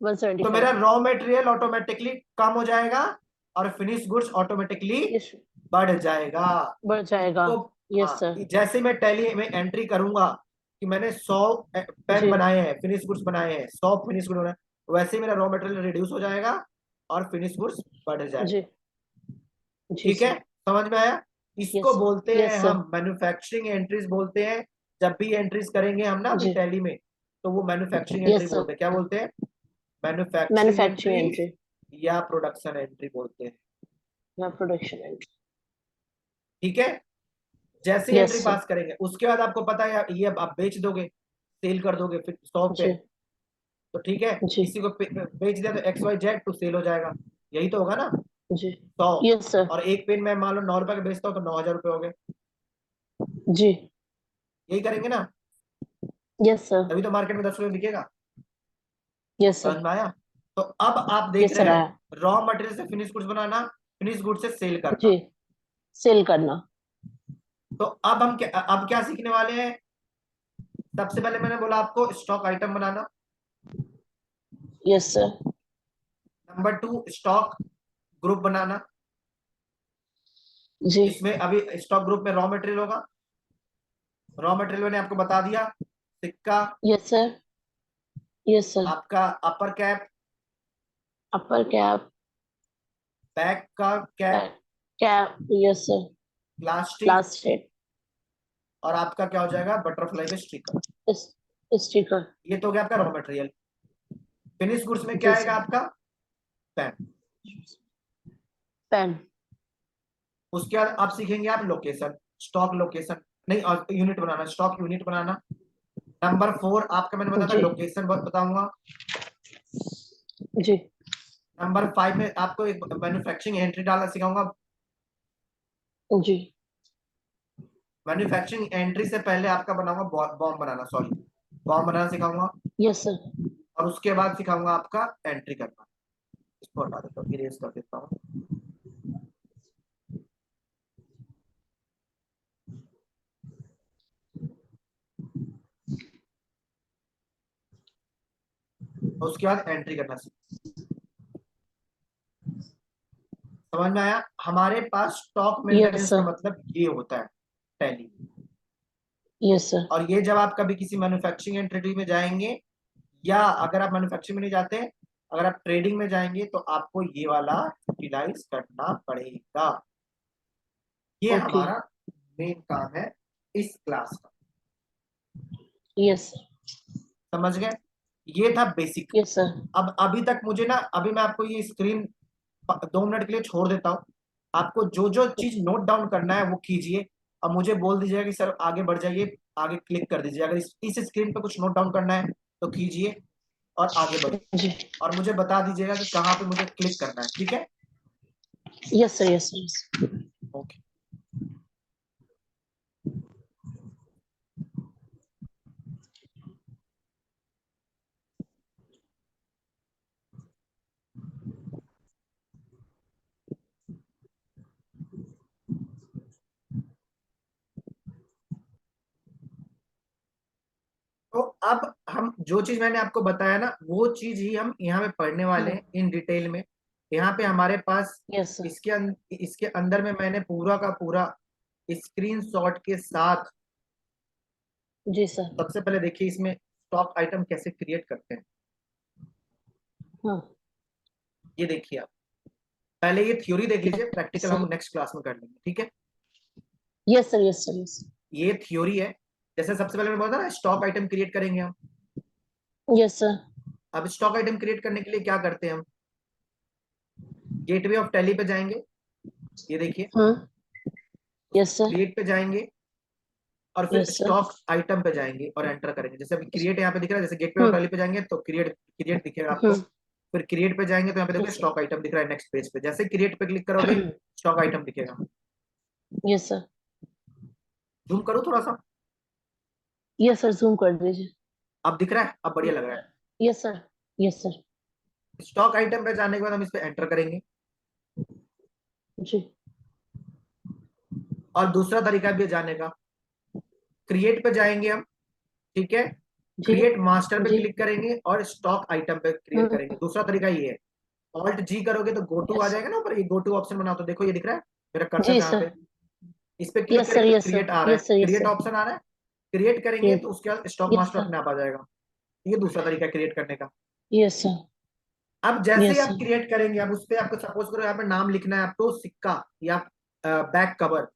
तो 175. मेरा रॉ मटेरियल ऑटोमेटिकली कम हो जाएगा और फिनिश गुड्स ऑटोमेटिकली यस. बढ़ जाएगा। बढ़ जाएगा. इसको, यस हाँ, सर. जैसे मैं टैली में एंट्री करूंगा कि मैंने 100 पेन जी. बनाए हैं, फिनिश गुड्स बनाए हैं, 100 फिनिश गुड बनाए, वैसे ही मेरा रॉ मटेरियल रिड्यूस हो जाएगा और फिनिश गुड्स बढ़ जी. जाएगा। जी ठीक है, सर. समझ में आया? इसको यस. बोलते हैं यस सर. हम मैन्युफैक्चरिंग एंट्रीज बोलते हैं। जब भी एंट्रीज करेंगे हम ना अभी जी. टैली में, तो वो मैन्युफैक्चरिंग एंट्री यस सर. बोलते हैं। क्या बोलते हैं? मैन्युफैक्चरिंग मैन्युफैक्चरिंग एंट्रीज एंट्री या प्रोडक्शन एंट्री बोलते हैं, या प्रोडक्शन एंट्री. ठीक है। जैसे ही यस एंट्री सर. पास करेंगे, उसके बाद आपको पता है ये अब आप बेच दोगे, सेल कर दोगे फिर 100 पे, जी. तो ठीक है। जी. किसी को बेच दिया तो XYZ टू सेल हो जाएगा, यही तो होगा ना। जी. 100, यस सर. और एक पेन मैं मान लो 9 रुपए का बेचता हूँ तो 9,000 रुपये हो गए, जी. यही करेंगे ना। Yes sir. तभी तो मार्केट में 10 रुपये बिकेगा। Yes sir. समझ में आया? तो अब आप देख यस रहे सर हैं, आया. रॉ मटेरियल से फिनिश गुड्स बनाना, फिनिश गुड से सेल जी. करना। सेल करना. तो अब क्या सीखने वाले हैं? सबसे पहले मैंने बोला आपको स्टॉक आइटम बनाना। Yes sir. Number 2, stock group बनाना। जी. इसमें अभी स्टॉक ग्रुप में रॉ मटेरियल होगा। रॉ मटेरियल मैंने आपको बता दिया, सिक्का, यस सर. Yes sir. आपका upper cap, upper cap. Back का cap, cap. Yes sir. Plastic, plastic. और आपका क्या हो जाएगा? बटरफ्लाई के स्टिकर। स्टिकर. ये तो हो गया आपका रॉ मटेरियल। फिनिश गुड्स में क्या जी आएगा सर. आपका? पेन। पेन. उसके बाद आप सीखेंगे आप लोकेशन, स्टॉक लोकेशन, नहीं, और यूनिट बनाना, स्टॉक यूनिट बनाना। नंबर 4 आपका मैंने बताया था जी. लोकेशन बताऊंगा। जी. नंबर 5 में आपको एक मैन्युफैक्चरिंग एंट्री डालना सिखाऊंगा। जी. मैन्युफैक्चरिंग एंट्री से पहले आपका बनाऊंगा बॉम्ब बनाना, सॉरी, बॉम्ब बनाना सिखाऊंगा। Yes sir. और उसके बाद सिखाऊंगा आपका एंट्री करना। इसको हटा देता हूँ, इरेज कर देता हूँ। उसके बाद एंट्री करना समझ में आया? हमारे पास स्टॉक यस मेंटेनेंस का सर. मतलब ये होता है, टैली। Yes sir. और ये जब आप कभी किसी मैन्युफैक्चरिंग एंटिटी में जाएंगे, या अगर आप मैन्युफैक्चरिंग में नहीं जाते, अगर आप ट्रेडिंग में जाएंगे, तो आपको ये वाला यूटिलाइज करना पड़ेगा। ये ओके. हमारा मेन काम है इस क्लास का। Yes sir. समझ गए? ये था बेसिक। Yes sir. अब अभी तक मुझे ना, अभी मैं आपको ये स्क्रीन 2 मिनट के लिए छोड़ देता हूँ। आपको जो जो चीज नोट डाउन करना है वो कीजिए। अब मुझे बोल दीजिएगा कि सर आगे बढ़ जाइए, आगे क्लिक कर दीजिए। अगर इस स्क्रीन पे कुछ नोट डाउन करना है तो कीजिए और आगे बढ़िए। जी. और मुझे बता दीजिएगा कि कहाँ पे मुझे क्लिक करना है, ठीक है? Yes sir. Yes sir. Okay. अब हम जो चीज मैंने आपको बताया ना वो चीज ही हम यहाँ पे पढ़ने वाले हैं इन डिटेल में। यहाँ पे हमारे पास यस सर। इसके अंदर में मैंने पूरा का पूरा स्क्रीनशॉट के साथ, जी सर। सबसे पहले देखिए इसमें स्टॉक आइटम कैसे क्रिएट करते हैं। हाँ। ये देखिए आप पहले ये थ्योरी देख लीजिए, यस प्रैक्टिकल सर। हम नेक्स्ट क्लास में कर लेंगे, ठीक है। Yes sir. Yes sir. Yes. ये थ्योरी है। जैसे सबसे पहले मैं बोला था ना स्टॉक आइटम क्रिएट करेंगे हम। Yes sir. अब स्टॉक आइटम क्रिएट करने के लिए क्या करते हैं हम, गेटवे ऑफ टैली पे जाएंगे, ये देखिए, हाँ। Yes sir. क्रिएट पे जाएंगे और फिर यस सर। स्टॉक आइटम पे जाएंगे और एंटर करेंगे। जैसे अभी क्रिएट यहाँ पे दिख रहा है, जैसे गेटवे ऑफ हम्म। टैली पे जाएंगे तो क्रिएट क्रिएट दिखेगा आपको। हम्म। फिर क्रिएट पे जाएंगे तो यहाँ पे देखो यस सर। स्टॉक आइटम दिख रहा है नेक्स्ट पेज पे। जैसे क्रिएट पे क्लिक करोगे स्टॉक आइटम दिखेगा। Yes sir. जूम करूँ थोड़ा सा, यस सर, जूम कर दीजिए। अब दिख रहा है, अब बढ़िया लग रहा है। Yes sir. Yes sir. Stock item पे जाने के बाद हम इस पे एंटर करेंगे। जी। और दूसरा तरीका भी है जाने का, क्रिएट पे जाएंगे हम, ठीक है, जी। क्रिएट मास्टर पे जी। क्लिक करेंगे और स्टॉक आइटम पे क्रिएट करेंगे। दूसरा तरीका ये है, ऑल्ट जी करोगे तो गो टू आ यस। जाएगा ना ऊपर, ये गो टू ऑप्शन बना तो देखो ये दिख रहा है मेरा कर्सर जी जहाँ सर। पे, इस पे क्लिक यस सर। करेंगे तो यस सर। क्रिएट आ रहा है, yes sir. Yes create sir. Option आ रहा है। क्रिएट करेंगे तो उसके बाद स्टॉक यस मास्टर सर। अपने आप आ जाएगा। ये दूसरा तरीका है क्रिएट करने का। Yes sir. अब जैसे ही यस आप सर। क्रिएट करेंगे, अब उस पर आपको सपोज करो यहाँ पे नाम लिखना है आपको, सिक्का या बैक कवर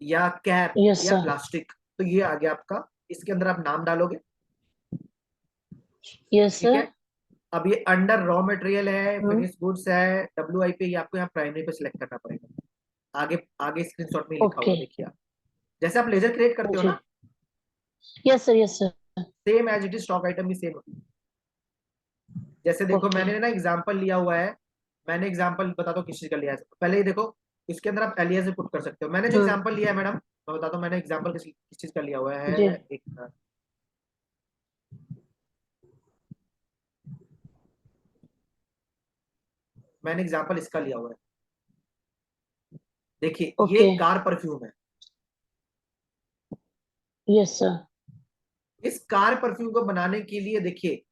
या कैप यस या सर। प्लास्टिक, तो ये आ गया आपका। इसके अंदर आप नाम डालोगे, यस ठीक सर। है। अब ये अंडर रॉ मटेरियल है, हाँ। फिनिश गुड्स है, WIP, ये आपको यहाँ प्राइमरी पे सिलेक्ट करना पड़ेगा। आगे आगे स्क्रीनशॉट में लिखा ओके। हुआ देखिए आप, जैसे आप लेजर क्रिएट करते हो जी। ना, yes sir. Yes sir. Same as it is stock item भी सेम। जैसे देखो ओके। मैंने ना एग्जांपल लिया हुआ है, मैंने एग्जांपल बताता हूँ किस चीज का लिया है। पहले ये देखो, इसके अंदर आप एलियास भी पुट कर सकते हो। मैंने जो हाँ। एग्जांपल लिया है मैडम, मैं बताता हूँ मैंने एग्जांपल किस चीज का लिया हुआ जी। है। एक मिनट। मैंने एग्जांपल इसका लिया हुआ है, देखिए ये ओके। कार परफ्यूम है। Yes sir. इस कार परफ्यूम को बनाने के लिए देखिए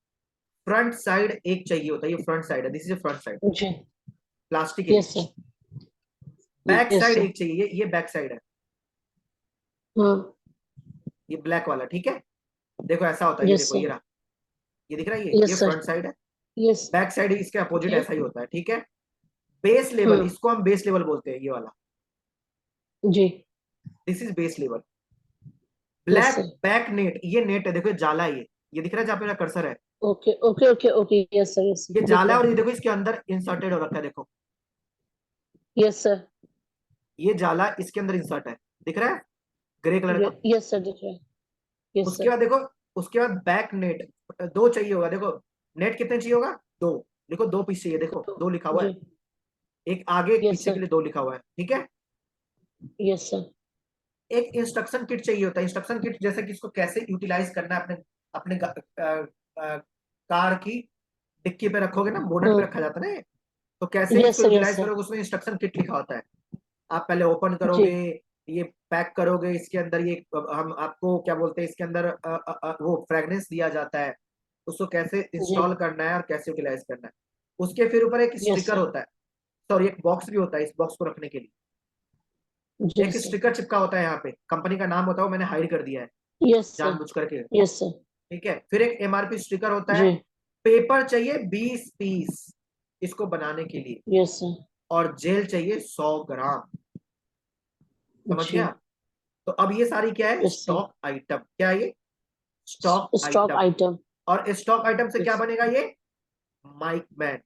फ्रंट साइड एक चाहिए होता है, ये फ्रंट साइड है, दिस इज फ्रंट साइड, जी। प्लास्टिक के यस नीचे। Sir. Back yes side sir. एक चाहिए, ये बैक साइड है, हाँ। ये ब्लैक वाला, ठीक है। देखो ऐसा होता है, ये यस देखो सर। ये रहा, ये दिख रहा है, ये यस सर। फ्रंट साइड है। यस। बैक साइड इसके अपोजिट ओके। ऐसा ही होता है, ठीक है। बेस लेवल, हाँ। इसको हम बेस लेवल बोलते हैं, ये वाला, जी। This is base level. Yes black sir. Back net, ये नेट है, देखो ये जाला है, ये दिख रहा है जहाँ पे मेरा कर्सर है, okay okay okay okay. Yes sir. Yes ये सर, दिख जाला रहा है। और ये है। देखो इसके अंदर इंसर्टेड हो रखा है, देखो यस सर। ये जाला इसके अंदर इंसर्ट है, दिख रहा है ग्रे कलर का। यस सर, दिख रहा है। यस उसके सर। बाद देखो, उसके बाद बैक नेट दो चाहिए होगा, देखो नेट कितने चाहिए होगा, दो। देखो दो पीस चाहिए, देखो तो दो लिखा हुआ जी। है, एक आगे एक यस पीछे के सर। लिए दो लिखा हुआ है, ठीक है। Yes sir. एक इंस्ट्रक्शन किट चाहिए होता है, इंस्ट्रक्शन किट जैसे कि इसको कैसे यूटिलाइज करना है अपने अपने कार की डिक्की पे रखोगे ना, बोनट पे हाँ। रखा जाता है ना ये, तो कैसे यस इसको सर। Yes utilise sir. करोगे उसमें इंस्ट्रक्शन किट लिखा होता है। आप पहले ओपन जी। करोगे, ये पैक करोगे, इसके अंदर ये हम आपको क्या बोलते हैं, इसके अंदर वो फ्रेगनेंस दिया जाता है, उसको कैसे जी। इंस्टॉल करना है और कैसे यूटिलाइज करना है। उसके फिर ऊपर एक यस स्टिकर सर। होता है, सॉरी एक बॉक्स भी होता है, इस बॉक्स को रखने के लिए जी एक सर। स्टिकर चिपका होता है, यहाँ पे कंपनी का नाम होता है, वो मैंने हाइड कर दिया है यस सर। जानबूझ करके, यस सर। ठीक है। फिर एक MRP स्टिकर होता है। जी। पेपर चाहिए 20 पीस इसको बनाने के लिए, यस सर। और जेल चाहिए 100 ग्राम, समझ जी। गया। तो अब ये सारी क्या है, यस सर। स्टॉक आइटम, क्या है ये, स्टॉक स्टॉक आइटम। आइटम। और स्टॉक आइटम से क्या यस। बनेगा ये, माइक मैन।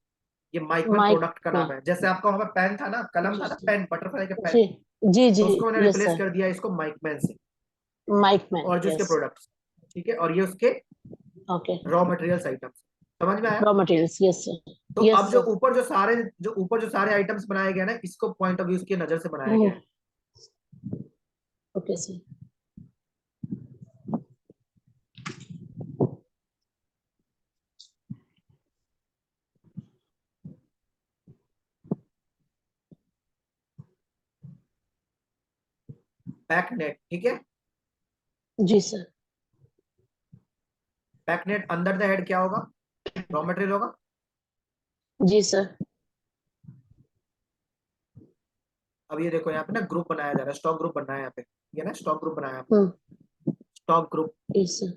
ये माइकमैन माइक प्रोडक्ट का नाम मैन। है। जैसे आपका वहां पे पेन था ना, कलम जी था ना, सर। पेन बटरफ्लाई का पेन, जी। जी तो जी। उसको मैंने यस रिप्लेस सर। कर दिया इसको माइकमैन से, माइक मैन। और जो इसके यस। प्रोडक्ट्स, ठीक है, और ये उसके ओके। रॉ मटेरियल्स आइटम्स, समझ में आया। Raw materials. Yes sir. तो अब यस सर। जो ऊपर जो सारे आइटम्स बनाए गए ना, इसको पॉइंट ऑफ व्यू की नजर से बनाया गया है। Okay sir. बैक नेट, ठीक है। जी सर। बैकनेट अंडर द हेड क्या होगा, रॉ मटेरियल होगा। जी सर। अब ये देखो यहाँ पे ना ग्रुप बनाया जा रहा है, स्टॉक ग्रुप बनना है यहाँ पे, ये ना स्टॉक ग्रुप बनाया हमने, हम्म। Stock group. Yes sir.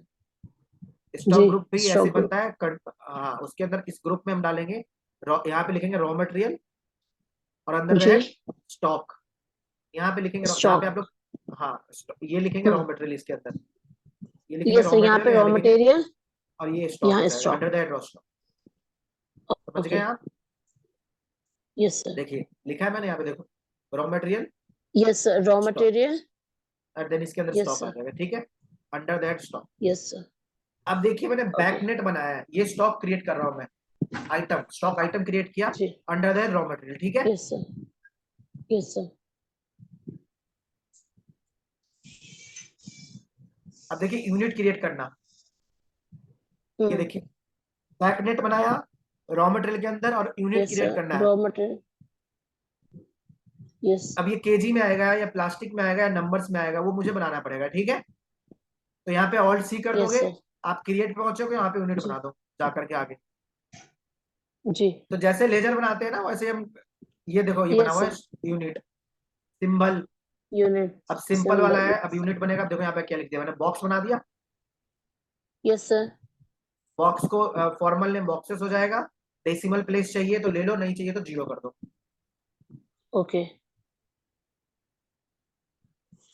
Stock जी ग्रुप भी ऐसे स्टॉक ग्रुप। बनता है हाँ, उसके अंदर इस ग्रुप में हम डालेंगे यहाँ पे लिखेंगे रॉ मटेरियल और अंदर द जी हेड स्टॉक। यहाँ पे लिखेंगे यहाँ पे स्टॉक। आप लोग, हाँ ये लिखेंगे रॉ हम्म। मटेरियल इसके अंदर, ये लिखेंगे यस रॉ सर, यहाँ मटेरियल, पे यहाँ रॉ लिखेंगे मटेरियल, और ये स्टॉक हो यहाँ जाएगा stock. Under the head raw stock. समझ गए ओके। आप। Yes sir. देखिए लिखा है मैंने यहाँ पे, देखो raw material yes sir, raw stock material. और देन इसके अंदर यस स्टॉक आ सर। जाएगा, ठीक है, under that stock. Yes sir. अब देखिए मैंने ओके। बैकनेट बनाया है, ये स्टॉक क्रिएट कर रहा हूं मैं, आइटम स्टॉक आइटम क्रिएट किया जी। अंडर दैट रॉ मटेरियल, ठीक है। Yes sir. Yes sir. अब देखिए यूनिट क्रिएट करना, ये हम्म। देखिए बैकनेट बनाया रॉ मटेरियल के अंदर और यूनिट यस क्रिएट सर, करना है। Raw material. यस। अब ये केजी में आएगा या प्लास्टिक में आएगा या नंबर्स में आएगा, वो मुझे बनाना पड़ेगा, ठीक है। तो यहाँ पे ऑल्ट सी कर यस दोगे, सर। आप क्रिएट पे पहुंचोगे, यहाँ पे यूनिट जी। बना दो जाकर के आगे। जी। तो जैसे लेजर बनाते हैं ना वैसे हम, ये देखो ये बना यस हुआ है सर। Unit symbol. यूनिट। अब सिंपल वाला सिंबल। है, अब यूनिट बनेगा। अब देखो यहाँ पे क्या लिख दिया मैंने, बॉक्स बना दिया। Yes sir. बॉक्स को फॉर्मल नेम बॉक्सेस हो जाएगा। डेसिमल प्लेस चाहिए तो ले लो, नहीं चाहिए तो जीरो कर दो। ओके।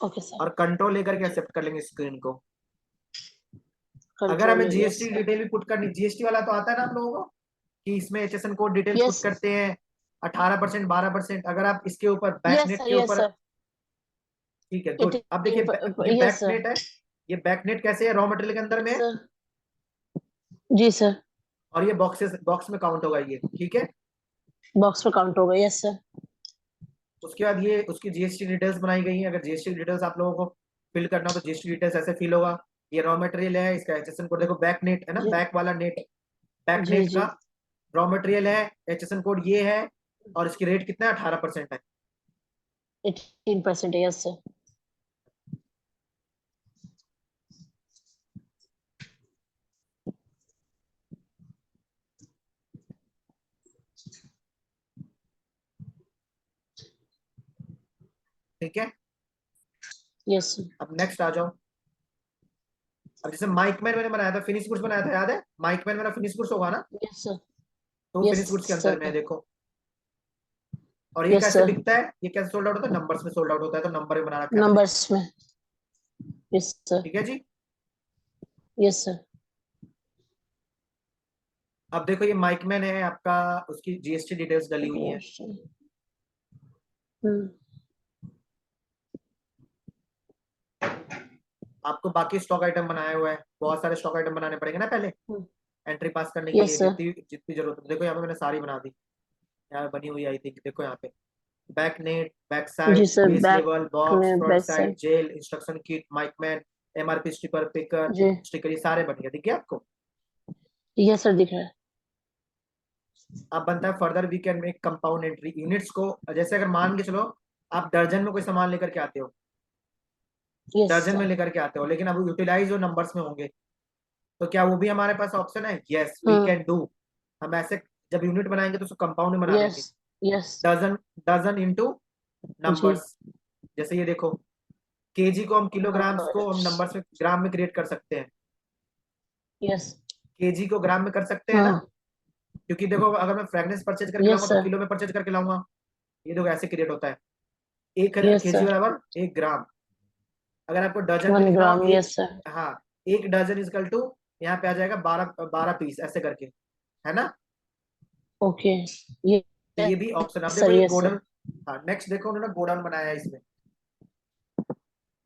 Okay sir. और कंट्रोल लेकर के एक्सेप्ट कर लेंगे स्क्रीन को। अगर हमें control. Yes GST sir. Detail भी पुट करनी, जीएसटी वाला तो आता है ना आप लोगों को, कि इसमें HSN code details put yes. करते हैं 18%, 12%। अगर आप इसके ऊपर यस बैकनेट सर। के यस ऊपर, सर। ठीक है गुड। अब देखिए ये यस सर। बैकनेट है, ये बैकनेट कैसे है, रॉ मटेरियल के अंदर में है, सर। जी सर। और ये बॉक्सेस बॉक्स में काउंट होगा ये, ठीक है। बॉक्स पे काउंट होगा। Yes sir. उसके बाद ये उसकी जीएसटी डिटेल्स बनाई गई है। अगर जीएसटी डिटेल्स आप लोगों को फिल करना हो तो जीएसटी डिटेल्स ऐसे फिल होगा। ये रॉ मटेरियल है, इसका एचएसएन कोड देखो, बैक नेट है ना, जी। बैक वाला नेट, बैक जी नेट जी। का रॉ मटेरियल है, एचएसएन कोड ये है, और इसकी रेट कितना है, 18% है। 18% है। Yes sir. ठीक है। Yes sir. अब नेक्स्ट आ जाओ। अब जैसे माइकमैन मैंने बनाया था, फिनिश गुड्स बनाया था, याद है, माइकमैन मेरा फिनिश गुड्स होगा ना, यस सर। तो यस फिनिश गुड्स के अंदर में है सर। देखो। और ये यस कैसे सर। बिकता है, ये कैसे सोल्ड आउट होता है, नंबर्स में सोल्ड आउट होता है, तो नंबर में बना रखा है मैंने, नंबर्स में। Yes sir. ठीक है जी। Yes sir. अब देखो ये माइकमैन है आपका, उसकी जीएसटी डिटेल्स डली हुई है। हम्म। आपको बाकी स्टॉक आइटम बनाया हुआ है, बहुत सारे स्टॉक आइटम बनाने पड़ेंगे ना पहले एंट्री पास करने के लिए, यस सर। जितनी जितनी जरूरत है। देखो यहाँ पे मैंने सारी बना दी, यहाँ पे बनी हुई आई थिंक, देखो यहाँ पे बैक नेट, बैक जी side, sir, base back level, box, में, front back side, side. Gel, instruction kit, माइकमैन, एमआरपी स्टिकर, पिकर, जी। स्टिकर, ये सारे बन गए, ठीक है आपको। यस सर, दिख रहा है। अब बनता है further we can make compound entry units को। जैसे अगर मान के चलो आप दर्जन में कोई सामान लेकर के आते हो, यस दर्जन में सर। लेकर के आते हो, लेकिन अब यूटिलाइज जो नंबर्स में होंगे, तो क्या वो भी हमारे पास ऑप्शन है, yes we hmm. Can do. हम ऐसे जब यूनिट बनाएंगे तो उसको कंपाउंड में बना यस। देंगे, यस। डजन, डजन इंटू जी। नंबर्स। जैसे ये देखो, केजी को हम किलोग्राम्स को हम नंबर्स। नंबर्स में, ग्राम में क्रिएट कर सकते हैं, यस। केजी को ग्राम में कर सकते हैं ना, हाँ। क्योंकि देखो अगर मैं फ्रेगनेंस परचेज करके यस लाऊंगा तो सर। किलो में परचेज करके लाऊंगा। ये देखो ऐसे क्रिएट होता है, एक यस केजी सर। बराबर 1 ग्राम। अगर आपको डजन में 1 लिखना हो ग्राम। एक, यस सर। हाँ, एक डजन इजकल टू, यहाँ पे आ जाएगा 12 पीस ऐसे करके, है ना। ओके। ये। तो ये भी ऑप्शन, आप देखो सर। ये यस सर। गोडाउन। हाँ नेक्स्ट देखो, उन्होंने गोडाउन बनाया है इसमें।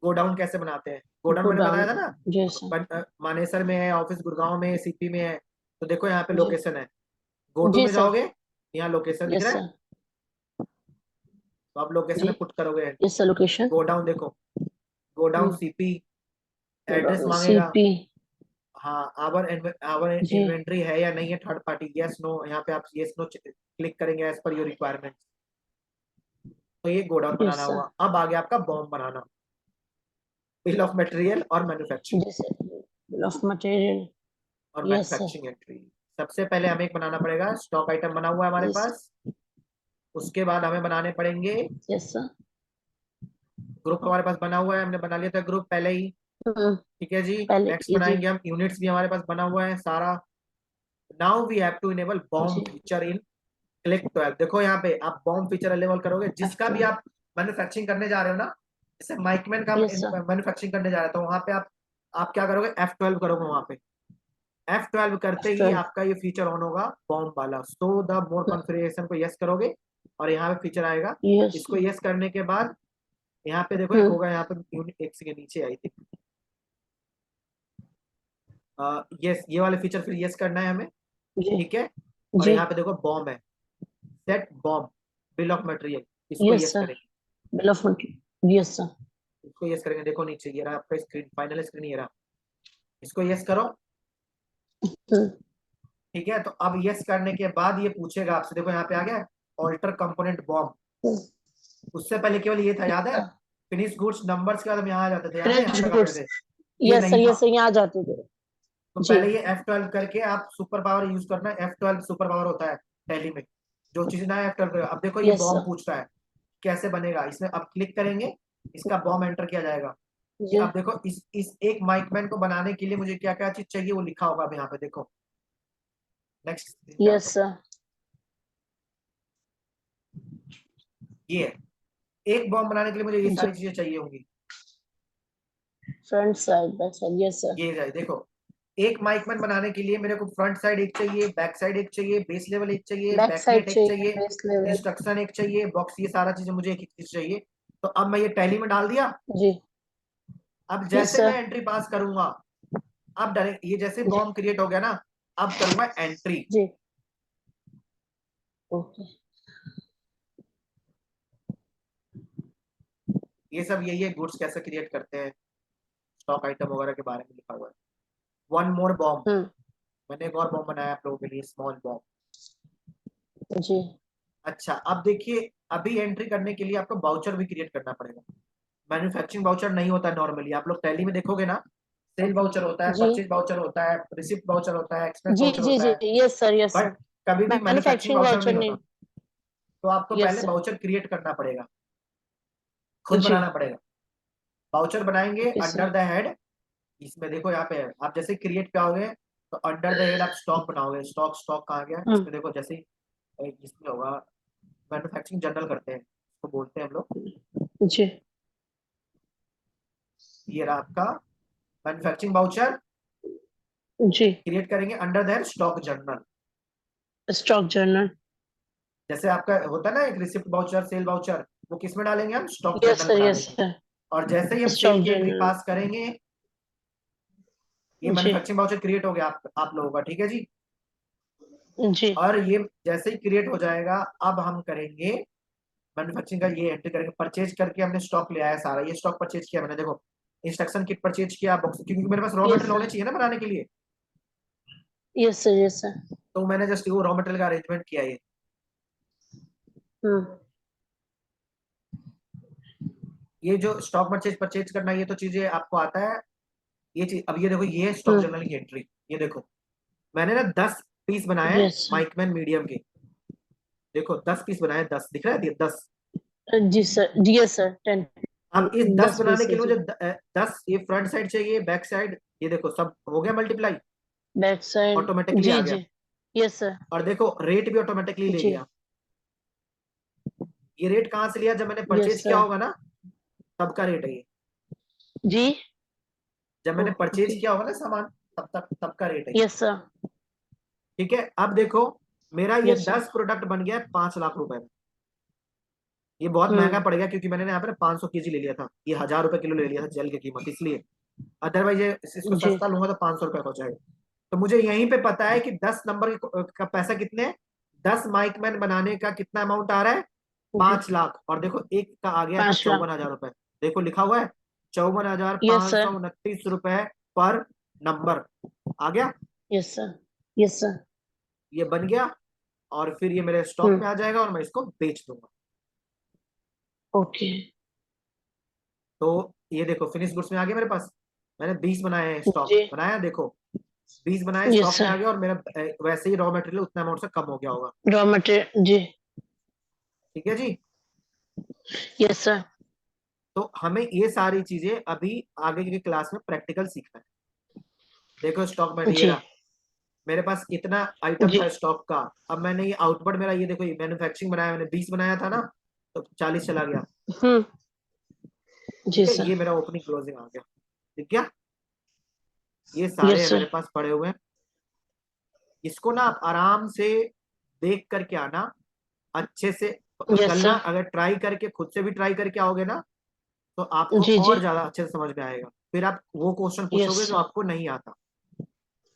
गोडाउन कैसे बनाते हैं, गोडाउन गो मैंने डाउन। बताया था ना, जी सर। मानेसर में है ऑफिस, गुड़गांव में है, सीपी में है। तो देखो यहाँ पे जी। लोकेशन है, गो टू जी में सर। जाओगे, यहाँ लोकेशन दिख यस रहा है, सर। तो आप लोकेशन जी। में पुट करोगे। Yes sir, location. गोडाउन देखो, गोडाउन सीपी, गो एड्रेस डाउन मांगेगा, सीपी। हाँ आवर आवर जी। इन्वेंट्री है या नहीं है, थर्ड पार्टी, यस नो, यहाँ पे आप यस नो क्लिक करेंगे एज पर योर रिक्वायरमेंट। तो ये गोडाउन बनाना यस सर। हुआ। अब आ गया आपका bomb banana, bill of material और manufacturing. Ji sir, bill of material. और यस सर। Manufacturing entry. सबसे पहले हमें एक बनाना पड़ेगा, स्टॉक आइटम बना हुआ है हमारे यस पास। उसके बाद हमें बनाने पड़ेंगे यस सर। ग्रुप, हमारे पास बना हुआ है, हमने बना लिया था ग्रुप पहले ही। हम्म, ठीक है जी। पहले नेक्स्ट जी बनाएंगे हम यूनिट्स, भी हमारे पास बना हुआ है सारा। Now we have to enable BOM जी। Feature in click 12। देखो यहाँ पे आप बॉम्ब फीचर अनेबल करोगे, जिसका भी F12 आप मैन्युफैक्चरिंग करने जा रहे हो ना, जैसे माइकमैन का यस सर। मैन्युफैक्चरिंग करने जा रहे हो, तो वहां पे आप क्या करोगे, F12 करोगे वहां पे। F12 करते ही F12 आपका ये फीचर ऑन होगा बॉम्ब वाला। सो द मोर कॉन्फ़िगरेशन को यस करोगे और यहाँ पे फीचर आएगा। यस इसको यस करने के बाद यहाँ पे देखो एक हम्म होगा, यहाँ पे यूनिट एक के नीचे आई थी। यस, ये वाले फीचर फिर यस करना है हमें। जी ठीक है। और जी यहाँ पे देखो बॉम्ब है, set bomb bill of material, इसको यस यस सर। करेंगे। Bill of material yes sir. इसको यस करेंगे, देखो नीचे ये रहा आपका स्क्रीन, फाइनल स्क्रीन ये रहा। इसको यस करो। हम्म ठीक है, तो अब यस करने के बाद ये पूछेगा आपसे, देखो यहाँ पे आ गया ऑल्टर कंपोनेंट बॉम्ब। उससे पहले केवल ये था, याद है, फिनिश गुड्स नंबर्स के बाद हम यहाँ आ जाते थे, याद है, यहाँ फिनिश पे करते गुड्स थे, ये नहीं था। यस सर यहाँ आ जाते थे। तो जी पहले ये F12 करके आप सुपर पावर यूज करना है। F12 सुपर पावर होता है टैली में, जो चीज ना है F12 करेगा। अब देखो ये यस बॉम्ब सर। पूछ रहा है कैसे बनेगा, इसमें अब क्लिक करेंगे, इसका बॉम्ब एंटर किया जाएगा। कि जी अब देखो इस एक माइकमैन को बनाने के लिए मुझे क्या क्या चीज चाहिए वो लिखा होगा अब यहाँ पे, देखो नेक्स्ट जाता यस हूँ। सर। ये है, एक बॉम्ब बनाने के लिए मुझे ये जी सारी चीजें चाहिए होंगी। Front side back side yes sir. ये जाए देखो, एक माइकमैन बनाने के लिए मेरे को फ्रंट साइड एक चाहिए, बैक साइड एक चाहिए, बेस लेवल एक चाहिए, बैक साइड बैकनेट एक चाहिए चाहिए, बेस लेवल। इंस्ट्रक्शन एक चाहिए, बॉक्स, ये सारा चीजें मुझे एक एक चीज चाहिए। तो अब मैं ये टैली में डाल दिया। जी अब यस जैसे मैं सर। एंट्री पास करूंगा, अब डायरेक्ट ये जैसे जी बॉम्ब क्रिएट हो गया ना, अब करूंगा एंट्री। जी ओके ये सब यही है, गुड्स कैसे क्रिएट करते हैं, स्टॉक आइटम वगैरह के बारे में लिखा हुआ है। वन मोर बॉम्ब, हम्म मैंने एक और बॉम्ब बनाया आप लोगों के लिए, स्मॉल बॉम्ब। जी अच्छा, अब देखिए, अभी एंट्री करने के लिए आपको बाउचर भी क्रिएट करना पड़ेगा। मैन्युफैक्चरिंग बाउचर नहीं होता है नॉर्मली, आप लोग टैली में देखोगे ना, सेल ओके बाउचर होता है, जी परचेज बाउचर होता है, रिसिप्ट बाउचर होता है, एक्सपेंस जी बाउचर जी होता जी है, yes sir yes sir. But कभी भी मैन्युफैक्चरिंग मैन्युफैक्चरिंग बाउचर वाउचर नहीं होता। नहीं। तो आपको यस पहले सर। बाउचर क्रिएट करना पड़ेगा, खुद जी बनाना पड़ेगा। बाउचर बनाएंगे okay under sir. The head, इसमें देखो यहाँ पे है, आप जैसे क्रिएट पाओगे तो अंडर द हेड आप स्टॉक बनाओगे। स्टॉक, स्टॉक कहाँ गया, हम्म इसमें देखो, जैसे इसमें होगा मैन्युफैक्चरिंग जनरल करते हैं, इसको बोलते हैं हम लोग। जी ये रहा आपका मैन्युफैक्चरिंग बाउचर, जी क्रिएट करेंगे under the head stock general. Stock journal जैसे आपका होता है ना एक रिसिप्ट बाउचर, सेल बाउचर, वो किस में डालेंगे, हम स्टॉक यस जनरल में सर यस डालेंगे। सर। और जैसे ही हम सेल स्टॉक की एंट्री जर्नल पास करेंगे, ये जी मैन्युफैक्चरिंग बाउचर क्रिएट हो गया आप लोगों का। ठीक है जी। जी और ये जैसे ही क्रिएट हो जाएगा, अब हम करेंगे मैन्युफैक्चरिंग का, ये एंट्री करेंगे, परचेज करके हमने स्टॉक ले आया सारा, ये स्टॉक परचेज किया मैंने, देखो इंस्ट्रक्शन किट परचेज किया बॉक्स, क्योंकि मेरे पास रॉ यस मटेरियल होने सर चाहिए ना बनाने के लिए। Yes sir yes sir. तो मैंने जस्ट वो रॉ मटेरियल का अरेंजमेंट किया। हम्म ये जो स्टॉक परचेज परचेज करना, ये तो चीजें आपको आता है, ये चीज। अब ये देखो, ये स्टॉक हम्म जर्नल की एंट्री, ये देखो मैंने ना 10 पीस बनाए हैं यस सर। माइकमैन मीडियम के। देखो 10 पीस बनाए, 10 दिख रहा है, 10। जी सर जी यस सर 10 अब इस 10 10 बनाने पीस के है लिए जी। मुझे 10, ये फ्रंट साइड चाहिए, बैक साइड, ये देखो सब हो गया मल्टीप्लाई, बैक साइड ऑटोमेटिकली आ जी गया। जी यस सर। और देखो रेट भी ऑटोमेटिकली ले जी गया। ये रेट कहाँ से लिया, जब मैंने यस परचेज किया सर होगा ना, तब का रेट है ये। जी जब मैंने परचेज ओके किया होगा ना सामान, तब का रेट है ये। यस सर ठीक है, अब देखो मेरा ये यस सर 10 प्रोडक्ट बन गया 5 लाख रुपए में। ये बहुत महंगा हम्म पड़ गया, क्योंकि मैंने यहाँ पे 500 kg ले लिया था, ये 1000 रुपए किलो ले लिया था जेल की कीमत, इसलिए। अदरवाइज ये इसको जी सस्ता लूंगा तो 500 रुपए हो जाएगा। तो मुझे यहीं पे पता है कि 10 नंबर का पैसा कितने है, 10 माइकमैन बनाने का कितना अमाउंट आ रहा है, जी 5 लाख। और देखो एक का आ गया है 5 लाख 54,000 रुपए, देखो लिखा हुआ है, चौवन हजार यस पांच सर सौ उनतीस रुपए पर नंबर आ गया। Yes sir yes sir. ये बन गया, और फिर ये मेरे स्टॉक में आ जाएगा और मैं इसको बेच दूंगा। ओके तो ये देखो फिनिश गुड्स में आ गया मेरे पास, मैंने 20 बनाए हैं, स्टॉक जी बनाया देखो। 20 बनाए, Yes, स्टॉक में sir. आ गया, और मेरा वैसे ही रॉ मटेरियल उतना अमाउंट से कम हो गया होगा। Raw material. जी. ठीक है जी। Yes, sir. तो हमें ये सारी चीजें अभी आगे की क्लास में प्रैक्टिकल सीखना है। देखो स्टॉक में ये जी. रहा, मेरे पास इतना आइटम जी. था स्टॉक का, अब मैंने ये आउटपुट मेरा ये देखो, ये मैन्युफैक्चरिंग बनाया मैंने, 20 बनाया था ना, तो 40 चला गया। हम्म. जी ठीक है, सर. ये मेरा ओपनिंग क्लोजिंग आ गया। ठीक है, ये Yes, सारे sir. मेरे पास पड़े हुए हैं। इसको ना आप आराम से देख करके आना, अच्छे से। Yes, कल ना sir. अगर ट्राई करके खुद से भी ट्राई करके आओगे ना, तो आपको जी. जी. और ज्यादा अच्छे से समझ में आएगा, फिर आप वो क्वेश्चन Yes, पूछोगे जो sir. आपको नहीं आता।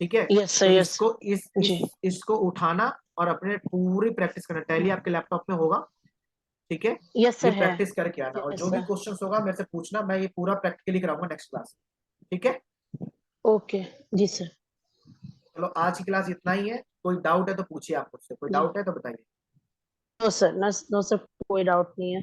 ठीक है, Yes, sir. तो Yes, sir. इसको जी. इसको उठाना और अपने पूरी प्रैक्टिस करना। टैली आपके लैपटॉप में होगा, ठीक है, Yes, ये sir. है. प्रैक्टिस करके आना, और Yes, जो भी sir. क्वेश्चन होगा मेरे से पूछना, मैं ये पूरा प्रैक्टिकली कराऊंगा नेक्स्ट क्लास। ठीक है, Okay. जी सर. चलो आज की क्लास इतना ही है। कोई डाउट है तो पूछिए, आप मुझसे कोई जी. डाउट है तो बताइए। नो सर, नो सर, कोई डाउट नहीं है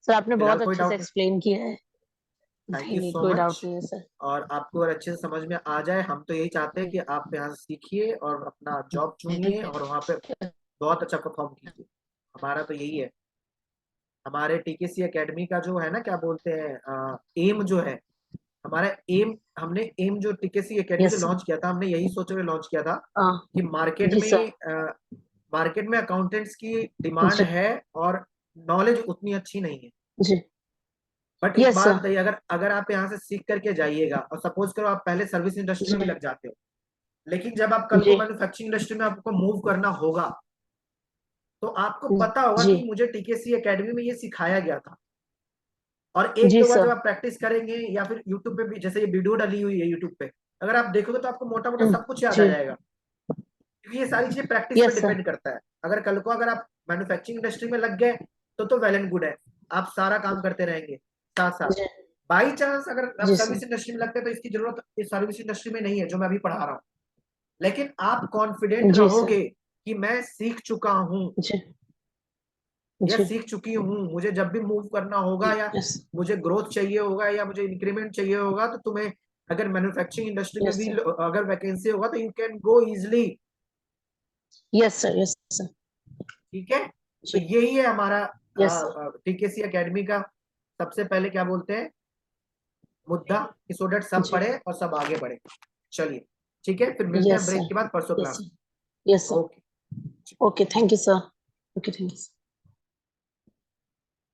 सर, आपने फिलहाल बहुत कोई अच्छे से डाउट नहीं। एक्सप्लेन किया है। थैंक नहीं यू नहीं, सो कोई मच। डाउट नहीं है सर। और आपको अगर अच्छे से समझ में आ जाए, हम तो यही चाहते हैं कि आप यहाँ से सीखिए और अपना जॉब चुनिए और वहाँ पे बहुत अच्छा परफॉर्म कीजिए। हमारा तो यही है। हमारे टीकेसी एकेडमी का जो है ना, क्या बोलते हैं, एम जो है हमारा, एम, हमने एम जो टीकेसी एकेडमी जो यस सर. लॉन्च किया था, हमने यही सोच के लॉन्च किया था हाँ. कि जी सर. मार्केट में अकाउंटेंट्स की डिमांड जी. है और नॉलेज उतनी अच्छी नहीं है। जी. बट एक यस बात सर. बताइए, अगर अगर आप यहाँ से सीख करके जाइएगा और सपोज करो आप पहले सर्विस इंडस्ट्री में भी जी. लग जाते हो, लेकिन जब आप कल को जी. मैन्युफैक्चरिंग इंडस्ट्री में आपको मूव करना होगा, तो आपको पता होगा जी. कि मुझे टीकेसी एकेडमी में ये सिखाया गया था। और एक जी दो बार जब सर. आप प्रैक्टिस करेंगे, या फिर यूट्यूब पे भी जैसे ये वीडियो डाली हुई है यूट्यूब पे, अगर आप देखोगे तो आपको मोटा मोटा सब कुछ याद आ जी. जाएगा, क्योंकि ये सारी चीजें प्रैक्टिस पे यस सर. डिपेंड करता है। अगर कल को अगर आप मैन्युफैक्चरिंग इंडस्ट्री में लग गए, तो वेल एंड गुड है, आप सारा काम करते रहेंगे साथ साथ। जी. बाई चांस अगर आप जी सर. सर्विस इंडस्ट्री में लगते हैं, तो इसकी जरूरत इस सर्विस इंडस्ट्री में नहीं है जो मैं अभी पढ़ा रहा हूँ, लेकिन आप कॉन्फिडेंट जी सर. रहोगे कि मैं सीख चुका हूँ जी. या जी. सीख चुकी हूँ, मुझे जब भी मूव करना होगा, या यस. मुझे ग्रोथ चाहिए होगा, या मुझे इंक्रीमेंट चाहिए होगा, तो तुम्हें अगर मैन्युफैक्चरिंग इंडस्ट्री में यस भी सर. अगर वैकेंसी होगा, तो you can go easily. Yes sir. Yes sir. ठीक है, तो जी. यही है हमारा यस सर. टीकेसी एकेडमी का सबसे पहले क्या बोलते हैं मुद्दा, कि सो डेट सब जी. पढ़े और सब आगे बढ़े। चलिए, ठीक है, फिर मिलते हैं यस ब्रेक सर. के बाद परसों yes class. Sir. Yes sir. Okay. Okay, thank you sir. Okay, thank you sir.